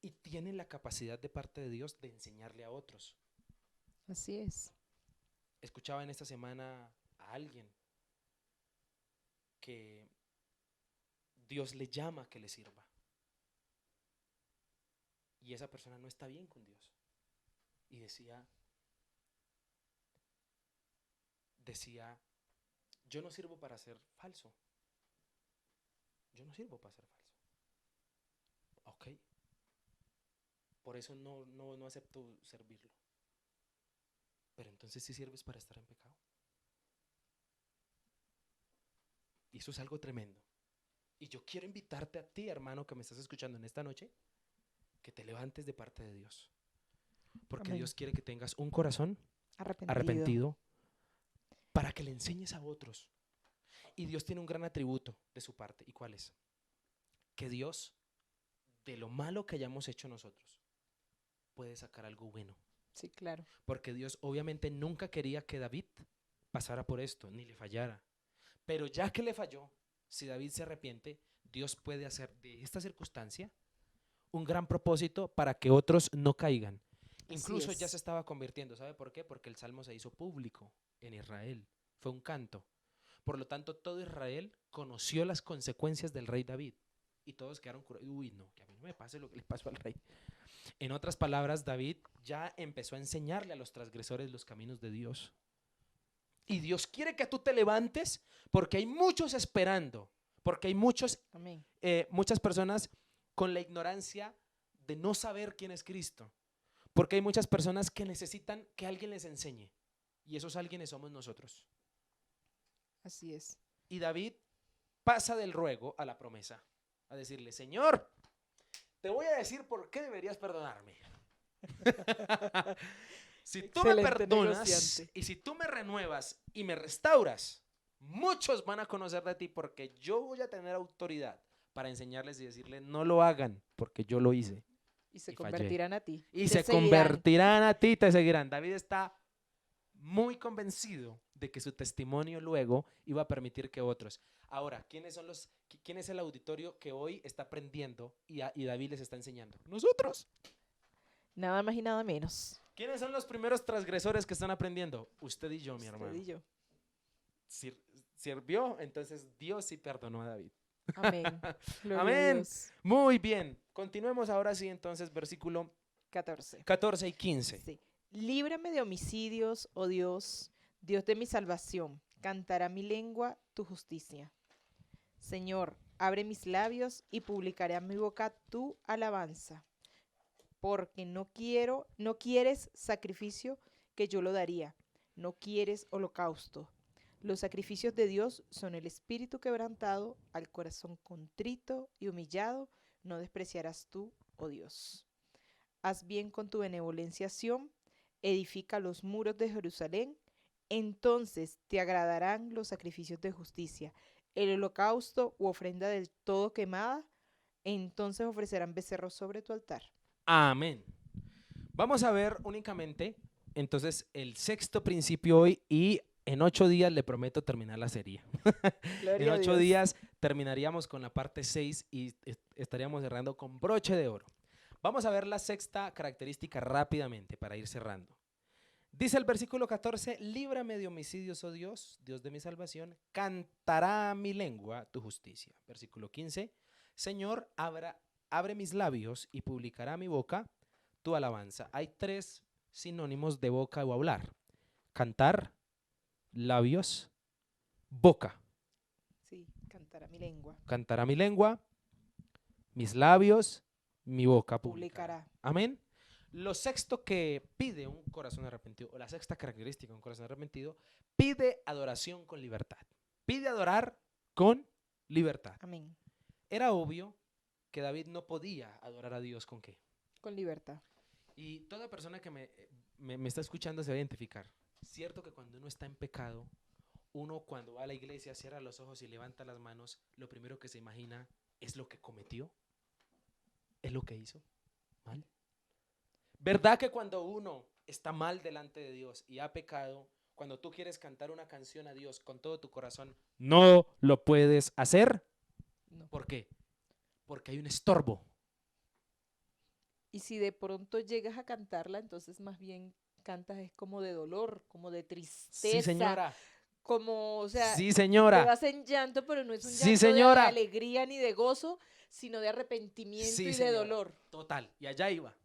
y tienen la capacidad de parte de Dios de enseñarle a otros. Así es. Escuchaba en esta semana a alguien que Dios le llama a que le sirva y esa persona no está bien con Dios y decía, yo no sirvo para ser falso, yo no sirvo para ser falso. Ok. Por eso no acepto servirlo. Pero entonces sí sirves para estar en pecado. Y eso es algo tremendo. Y yo quiero invitarte a ti, hermano, que me estás escuchando en esta noche, que te levantes de parte de Dios. Porque Amén. Dios quiere que tengas un corazón Arrepentido. arrepentido para que le enseñes a otros. Y Dios tiene un gran atributo de su parte. ¿Y cuál es? Que Dios, de lo malo que hayamos hecho nosotros, puede sacar algo bueno. Sí, claro. Porque Dios obviamente nunca quería que David pasara por esto, ni le fallara. Pero ya que le falló, si David se arrepiente, Dios puede hacer de esta circunstancia un gran propósito para que otros no caigan. Incluso ya se estaba convirtiendo. ¿Sabe por qué? Porque el salmo se hizo público en Israel. Fue un canto. Por lo tanto, todo Israel conoció las consecuencias del rey David. Y todos quedaron curados. Uy, no, que a mí no me pase lo que le pasó al rey. En otras palabras, David ya empezó a enseñarle a los transgresores los caminos de Dios. Y Dios quiere que tú te levantes porque hay muchos esperando. Porque hay muchas personas con la ignorancia de no saber quién es Cristo. Porque hay muchas personas que necesitan que alguien les enseñe. Y esos alguienes somos nosotros. Así es. Y David pasa del ruego a la promesa. A decirle, Señor, te voy a decir por qué deberías perdonarme. Si tú me perdonas negociante. Y si tú me renuevas y me restauras, muchos van a conocer de ti porque yo voy a tener autoridad para enseñarles y decirles, no lo hagan porque yo lo hice. Y se convertirán a ti. Y se convertirán a ti y te seguirán. David está muy convencido de que su testimonio luego iba a permitir que otros. Ahora, ¿quién es el auditorio que hoy está aprendiendo y David les está enseñando? Nosotros. Nada más y nada menos. ¿Quiénes son los primeros transgresores que están aprendiendo? Usted y yo, mi hermano. Usted y yo. Sirvió, entonces Dios sí perdonó a David. Amén. Amén. Muy bien. Continuemos ahora sí, entonces, versículo 14 y 15. Sí. Líbrame de homicidios, oh Dios, Dios de mi salvación. Cantará mi lengua tu justicia. Señor, abre mis labios y publicaré a mi boca tu alabanza. Porque no quieres sacrificio que yo lo daría. No quieres holocausto. Los sacrificios de Dios son el espíritu quebrantado, al corazón contrito y humillado, no despreciarás tú, oh Dios. Haz bien con tu benevolencia, Sión, edifica los muros de Jerusalén, entonces te agradarán los sacrificios de justicia, el holocausto u ofrenda del todo quemada, entonces ofrecerán becerros sobre tu altar. Amén. Vamos a ver únicamente, entonces, el sexto principio hoy y en 8 días le prometo terminar la serie. En 8 días terminaríamos con la parte 6 y estaríamos cerrando con broche de oro. Vamos a ver la sexta característica rápidamente para ir cerrando. Dice el versículo 14, líbrame de homicidios, oh Dios, Dios de mi salvación, cantará mi lengua tu justicia. Versículo 15, Señor, abre mis labios y publicará mi boca tu alabanza. Hay 3 sinónimos de boca o hablar. Cantar, labios, boca. Sí, cantará mi lengua. Cantará mi lengua, mis labios, mi boca publicará. Amén. Lo sexto que pide un corazón arrepentido, o la sexta característica de un corazón arrepentido, pide adoración con libertad. Pide adorar con libertad. Amén. Era obvio que David no podía adorar a Dios ¿con qué? Con libertad. Y toda persona que me está escuchando se va a identificar. Cierto que cuando uno está en pecado, uno cuando va a la iglesia cierra los ojos y levanta las manos, lo primero que se imagina es lo que cometió, es lo que hizo mal. ¿Verdad que cuando uno está mal delante de Dios y ha pecado, cuando tú quieres cantar una canción a Dios con todo tu corazón, no lo puedes hacer? No. ¿Por qué? Porque hay un estorbo. Y si de pronto llegas a cantarla, entonces más bien cantas es como de dolor, como de tristeza. Sí, señora. Como, o sea, sí, señora. te vas en llanto, pero no es un llanto sí, señora. de alegría ni de gozo, sino de arrepentimiento sí, y señora. de dolor. Total, y allá iba.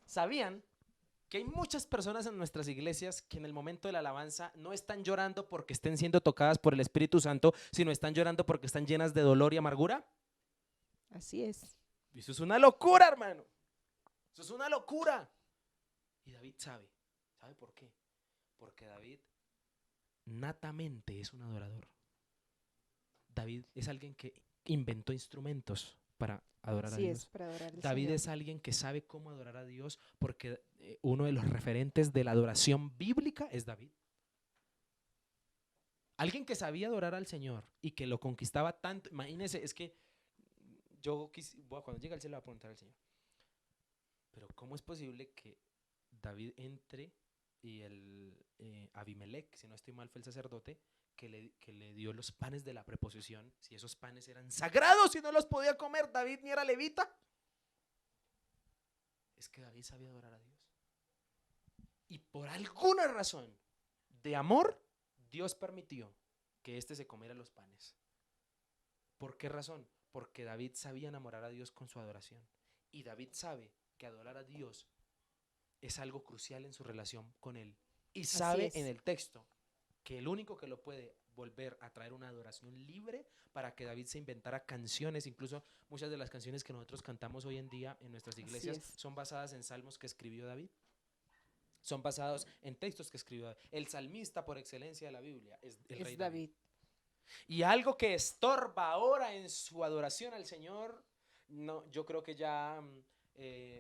¿Sabían que hay muchas personas en nuestras iglesias que en el momento de la alabanza no están llorando porque estén siendo tocadas por el Espíritu Santo, sino están llorando porque están llenas de dolor y amargura? Así es. Eso es una locura, hermano. Eso es una locura. Y David sabe. ¿Sabe por qué? Porque David natamente es un adorador. David es alguien que inventó instrumentos para adorar a Así es, Dios. para adorar al David Señor. es alguien que sabe cómo adorar a Dios porque uno de los referentes de la adoración bíblica es David. Alguien que sabía adorar al Señor y que lo conquistaba tanto. Imagínense, es que cuando llegue al cielo voy a preguntar al Señor, pero ¿cómo es posible que David entre y Abimelech, si no estoy mal, fue el sacerdote que le dio los panes de la preposición, si esos panes eran sagrados y no los podía comer? David ni era levita. Es que David sabía adorar a Dios. Y por alguna razón de amor, Dios permitió que éste se comiera los panes. ¿Por qué razón? Porque David sabía enamorar a Dios con su adoración. Y David sabe que adorar a Dios es algo crucial en su relación con Él. Y sabe en el texto que el único que lo puede volver a traer una adoración libre para que David se inventara canciones, incluso muchas de las canciones que nosotros cantamos hoy en día en nuestras iglesias son basadas en salmos que escribió David. Son basados en textos que escribió David. El salmista por excelencia de la Biblia es el rey David. Y algo que estorba ahora en su adoración al Señor, no, yo creo que ya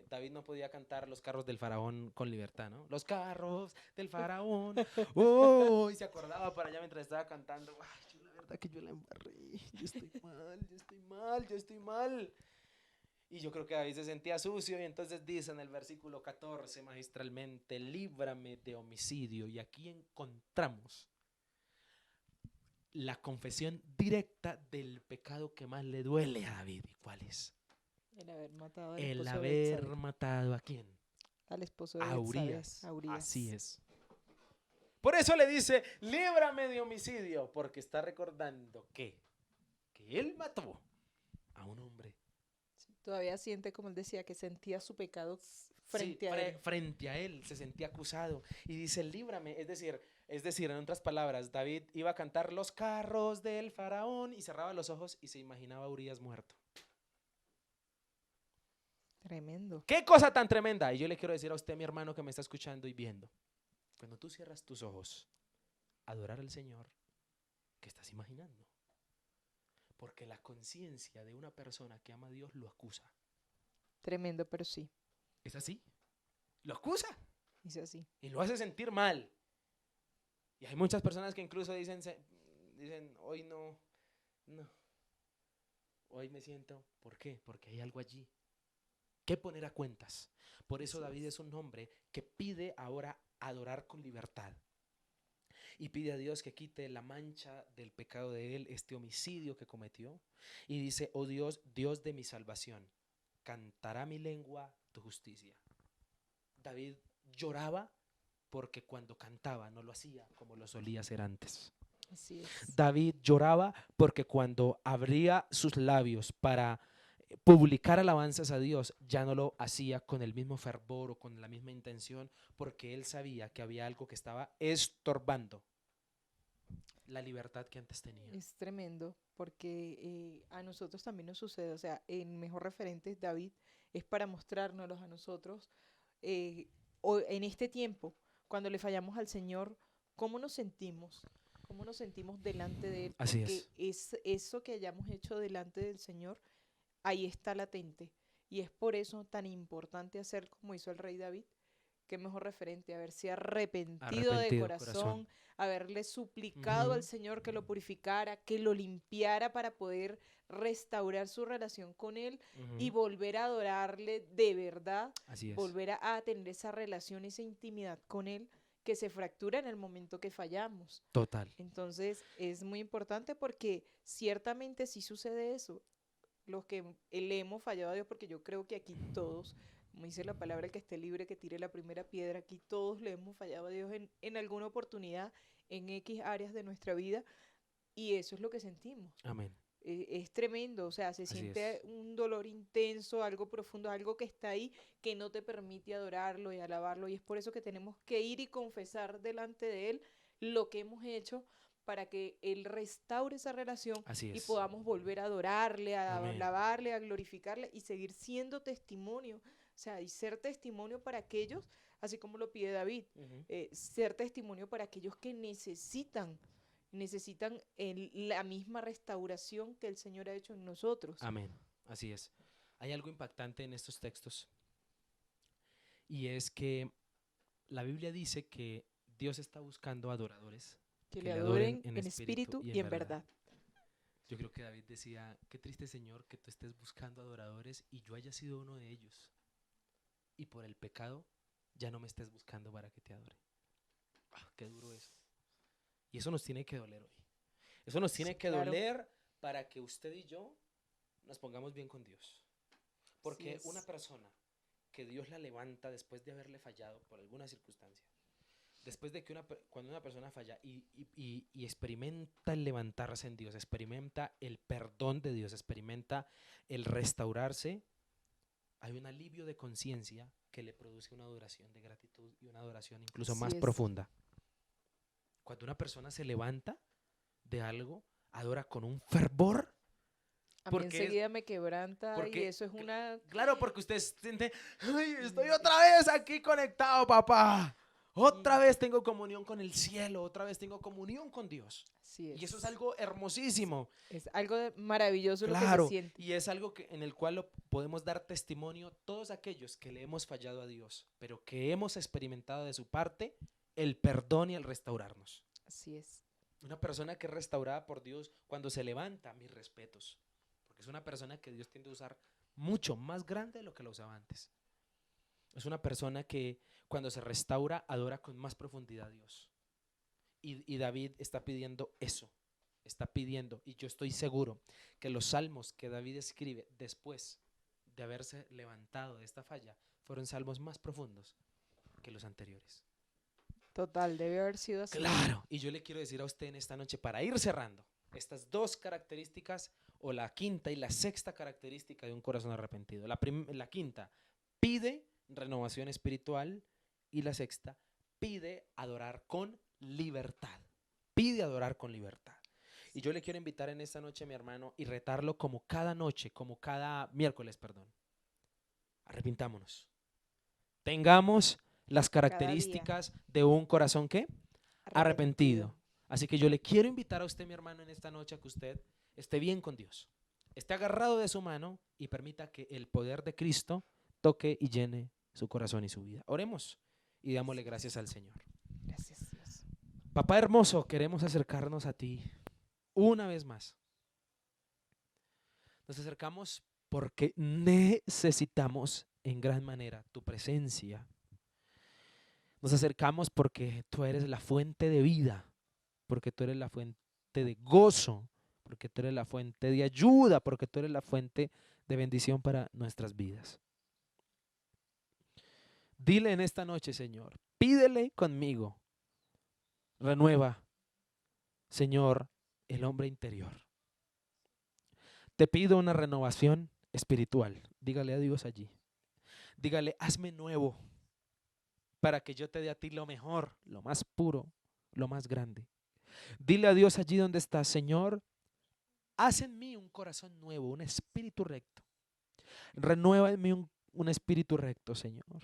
David no podía cantar los carros del faraón con libertad, ¿no? Los carros del faraón. Oh, y se acordaba para allá mientras estaba cantando. Ay, la verdad que yo la embarré. Yo estoy mal, yo estoy mal, yo estoy mal. Y yo creo que David se sentía sucio y entonces dice en el versículo 14 magistralmente, líbrame de homicidio. Y aquí encontramos la confesión directa del pecado que más le duele a David. ¿Y cuál es? El haber matado ¿A quién? Al esposo de Urías. Urías. Así es. Por eso le dice, líbrame de homicidio, porque está recordando que él mató a un hombre. Sí, todavía siente, como él decía, que sentía su pecado frente a él. Frente a él, se sentía acusado. Y dice, líbrame, es decir, en otras palabras, David iba a cantar los carros del faraón y cerraba los ojos y se imaginaba a Urías muerto. Tremendo. ¿Qué cosa tan tremenda? Y yo le quiero decir a usted, mi hermano, que me está escuchando y viendo, cuando tú cierras tus ojos, adorar al Señor, ¿qué estás imaginando? Porque la conciencia de una persona que ama a Dios lo acusa. Tremendo, pero sí. ¿Es así? Lo acusa. Es así. Y lo hace sentir mal. Y hay muchas personas que incluso dicen hoy no, hoy me siento, ¿por qué? Porque hay algo allí que poner a cuentas. Por eso David es un hombre que pide ahora adorar con libertad. Y pide a Dios que quite la mancha del pecado de él, este homicidio que cometió. Y dice, oh Dios, Dios de mi salvación, cantará mi lengua tu justicia. David lloraba porque cuando cantaba no lo hacía como lo solía hacer antes. Así es. David lloraba porque cuando abría sus labios para publicar alabanzas a Dios, ya no lo hacía con el mismo fervor o con la misma intención, porque él sabía que había algo que estaba estorbando la libertad que antes tenía. Es tremendo porque a nosotros también nos sucede, o sea, el mejor referente David es para mostrárnoslos a nosotros en este tiempo, cuando le fallamos al Señor, cómo nos sentimos delante de Él, Así porque es. eso que hayamos hecho delante del Señor, ahí está latente. Y es por eso tan importante hacer como hizo el rey David, que mejor referente, haberse arrepentido de corazón, haberle suplicado al Señor que lo purificara, que lo limpiara para poder restaurar su relación con Él y volver a adorarle de verdad, volver a tener esa relación, esa intimidad con Él que se fractura en el momento que fallamos. Total. Entonces es muy importante porque ciertamente sí sucede eso. Los que le hemos fallado a Dios, porque yo creo que aquí todos, como dice la palabra, el que esté libre que tire la primera piedra, aquí todos le hemos fallado a Dios en alguna oportunidad, en X áreas de nuestra vida, y eso es lo que sentimos. Amén. es tremendo, o sea, se Así siente es. un dolor intenso, algo profundo, algo que está ahí que no te permite adorarlo y alabarlo, y es por eso que tenemos que ir y confesar delante de Él lo que hemos hecho para que Él restaure esa relación Así y es. podamos volver a adorarle, a Amén. alabarle, a glorificarle y seguir siendo testimonio, o sea, y ser testimonio para aquellos, así como lo pide David, Ujú. ser testimonio para aquellos que necesitan la misma restauración que el Señor ha hecho en nosotros. Amén. Así es. Hay algo impactante en estos textos y es que la Biblia dice que Dios está buscando adoradores Que que le le adoren adoren en en espíritu espíritu y y en en verdad. verdad. Yo creo que David decía, qué triste Señor que tú estés buscando adoradores y yo haya sido uno de ellos. Y por el pecado ya no me estés buscando para que te adore. Ah, qué duro eso. Y eso nos tiene que doler hoy. Eso nos Sí, tiene que claro. doler para que usted y yo nos pongamos bien con Dios. Así Porque una es. persona que Dios la levanta después de haberle fallado por alguna circunstancia, después de que cuando una persona falla y experimenta el levantarse en Dios, experimenta el perdón de Dios, experimenta el restaurarse, hay un alivio de conciencia que le produce una adoración de gratitud y una adoración incluso Así más es. profunda. Cuando una persona se levanta de algo, adora con un fervor, A mí porque es, enseguida me quebranta y porque, eso es una... claro, porque usted siente, ay, estoy otra es- vez aquí conectado, papá. y Otra vez tengo comunión con el cielo, otra vez tengo comunión con Dios. así Y eso es es. algo hermosísimo, Es algo maravilloso lo que se claro, siente. y es algo en el cual podemos dar testimonio todos aquellos que le hemos fallado a Dios, pero que hemos experimentado de su parte el perdón y el restaurarnos. Así es. Una persona que es restaurada por Dios cuando se levanta, mis respetos, porque es una persona que Dios tiende a usar mucho más grande de lo que lo usaba antes. Es una persona que cuando se restaura adora con más profundidad a Dios. Y David está pidiendo eso, está pidiendo, y yo estoy seguro que los salmos que David escribe después de haberse levantado de esta falla fueron salmos más profundos que los anteriores. Total, debe haber sido así. Claro, y yo le quiero decir a usted en esta noche, para ir cerrando, estas dos características, o la quinta y la sexta característica de un corazón arrepentido. La quinta, pide renovación espiritual, y la sexta, pide adorar con libertad. Pide adorar con libertad. Y yo le quiero invitar en esta noche, mi hermano, y retarlo como cada noche, como cada miércoles, perdón. Arrepintámonos. Tengamos las Cada día características de un corazón que arrepentido. arrepentido. Así que yo le quiero invitar a usted, mi hermano, en esta noche a que usted esté bien con Dios, esté agarrado de su mano y permita que el poder de Cristo toque y llene su corazón y su vida. Oremos y dámosle Así gracias es. al Señor. Gracias, Dios. Papá hermoso, queremos acercarnos a ti una vez más. Nos acercamos porque necesitamos en gran manera tu presencia. Nos acercamos porque tú eres la fuente de vida, porque tú eres la fuente de gozo, porque tú eres la fuente de ayuda, porque tú eres la fuente de bendición para nuestras vidas. Dile en esta noche, Señor, pídele conmigo, renueva, Señor, el hombre interior. Te pido una renovación espiritual. Dígale a Dios allí. Dígale, hazme nuevo para que yo te dé a ti lo mejor, lo más puro, lo más grande. Dile a Dios allí donde estás, Señor, haz en mí un corazón nuevo, un espíritu recto. Renueva en mí un espíritu recto, Señor.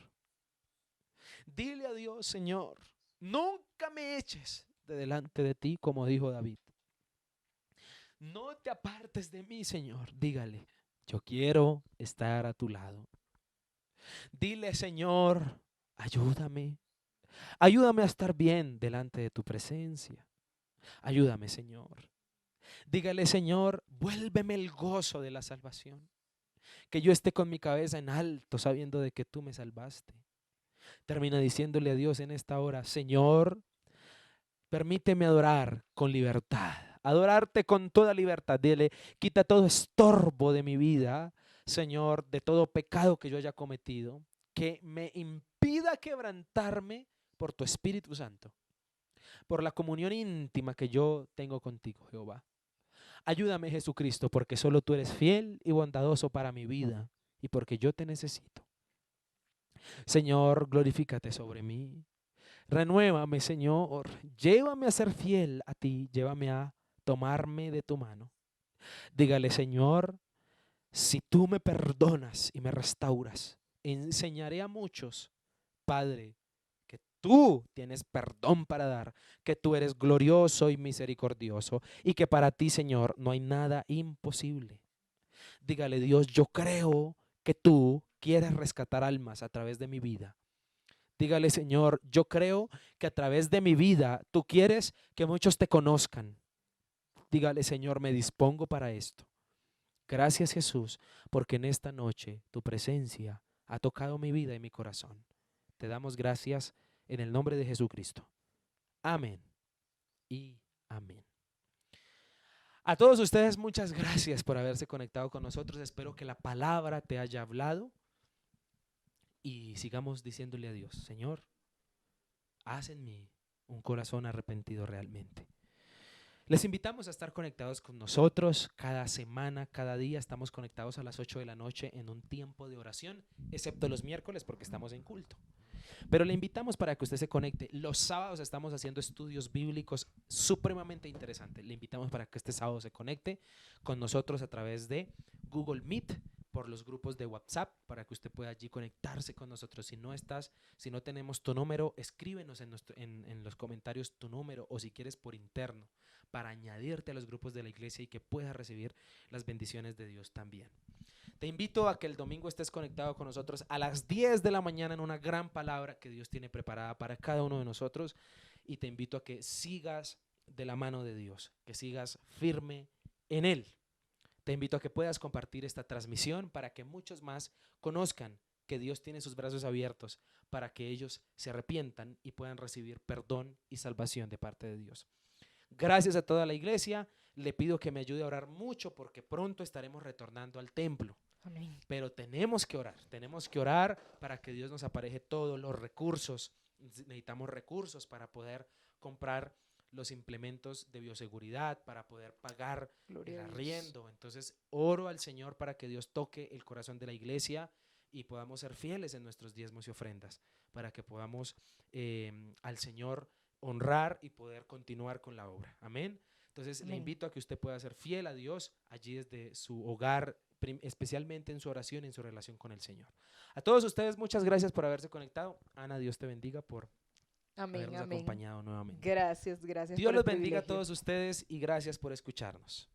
Dile a Dios, Señor, nunca me eches de delante de ti, como dijo David. No te apartes de mí, Señor. Dígale, yo quiero estar a tu lado. Dile, Señor, ayúdame. Ayúdame a estar bien delante de tu presencia. Ayúdame, Señor. Dígale, Señor, vuélveme el gozo de la salvación. Que yo esté con mi cabeza en alto sabiendo de que tú me salvaste. Termina diciéndole a Dios en esta hora, Señor, permíteme adorar con libertad, adorarte con toda libertad. Dile, quita todo estorbo de mi vida, Señor, de todo pecado que yo haya cometido, que me impida quebrantarme por tu Espíritu Santo, por la comunión íntima que yo tengo contigo, Jehová. Ayúdame, Jesucristo, porque solo tú eres fiel y bondadoso para mi vida y porque yo te necesito. Señor, glorifícate sobre mí. Renuévame, Señor. Llévame a ser fiel a ti. Llévame a tomarme de tu mano. Dígale, Señor, si tú me perdonas y me restauras, enseñaré a muchos, Padre, que tú tienes perdón para dar, que tú eres glorioso y misericordioso y que para ti, Señor, no hay nada imposible. Dígale, Dios, yo creo que tú quieres rescatar almas a través de mi vida. Dígale, Señor, yo creo que a través de mi vida tú quieres que muchos te conozcan. Dígale, Señor, me dispongo para esto. Gracias, Jesús, porque en esta noche tu presencia ha tocado mi vida y mi corazón. Te damos gracias en el nombre de Jesucristo. Amén y amén. A todos ustedes, muchas gracias por haberse conectado con nosotros. Espero que la palabra te haya hablado y sigamos diciéndole a Dios, Señor, haz en mí un corazón arrepentido realmente. Les invitamos a estar conectados con nosotros cada semana, cada día. Estamos conectados a las 8 de la noche en un tiempo de oración, excepto los miércoles porque estamos en culto. Pero le invitamos para que usted se conecte. Los sábados estamos haciendo estudios bíblicos supremamente interesantes. Le invitamos para que este sábado se conecte con nosotros a través de Google Meet, por los grupos de WhatsApp, para que usted pueda allí conectarse con nosotros. Si no tenemos tu número, escríbenos en los comentarios tu número, o si quieres por interno, para añadirte a los grupos de la iglesia y que puedas recibir las bendiciones de Dios también. Te invito a que el domingo estés conectado con nosotros a las 10 de la mañana en una gran palabra que Dios tiene preparada para cada uno de nosotros, y te invito a que sigas de la mano de Dios, que sigas firme en Él. Te invito a que puedas compartir esta transmisión para que muchos más conozcan que Dios tiene sus brazos abiertos para que ellos se arrepientan y puedan recibir perdón y salvación de parte de Dios. Gracias a toda la iglesia. Le pido que me ayude a orar mucho porque pronto estaremos retornando al templo. Amén. Pero tenemos que orar para que Dios nos apareje todos los recursos. Necesitamos recursos para poder comprar los implementos de bioseguridad, para poder pagar el arriendo. Entonces oro al Señor para que Dios toque el corazón de la iglesia y podamos ser fieles en nuestros diezmos y ofrendas, para que podamos al Señor honrar y poder continuar con la obra. Amén. Entonces le invito a que usted pueda ser fiel a Dios allí desde su hogar, especialmente en su oración y en su relación con el Señor. A todos ustedes, muchas gracias por haberse conectado. Ana, Dios te bendiga por habernos acompañado nuevamente. Gracias, gracias. Dios los bendiga a todos ustedes y gracias por escucharnos.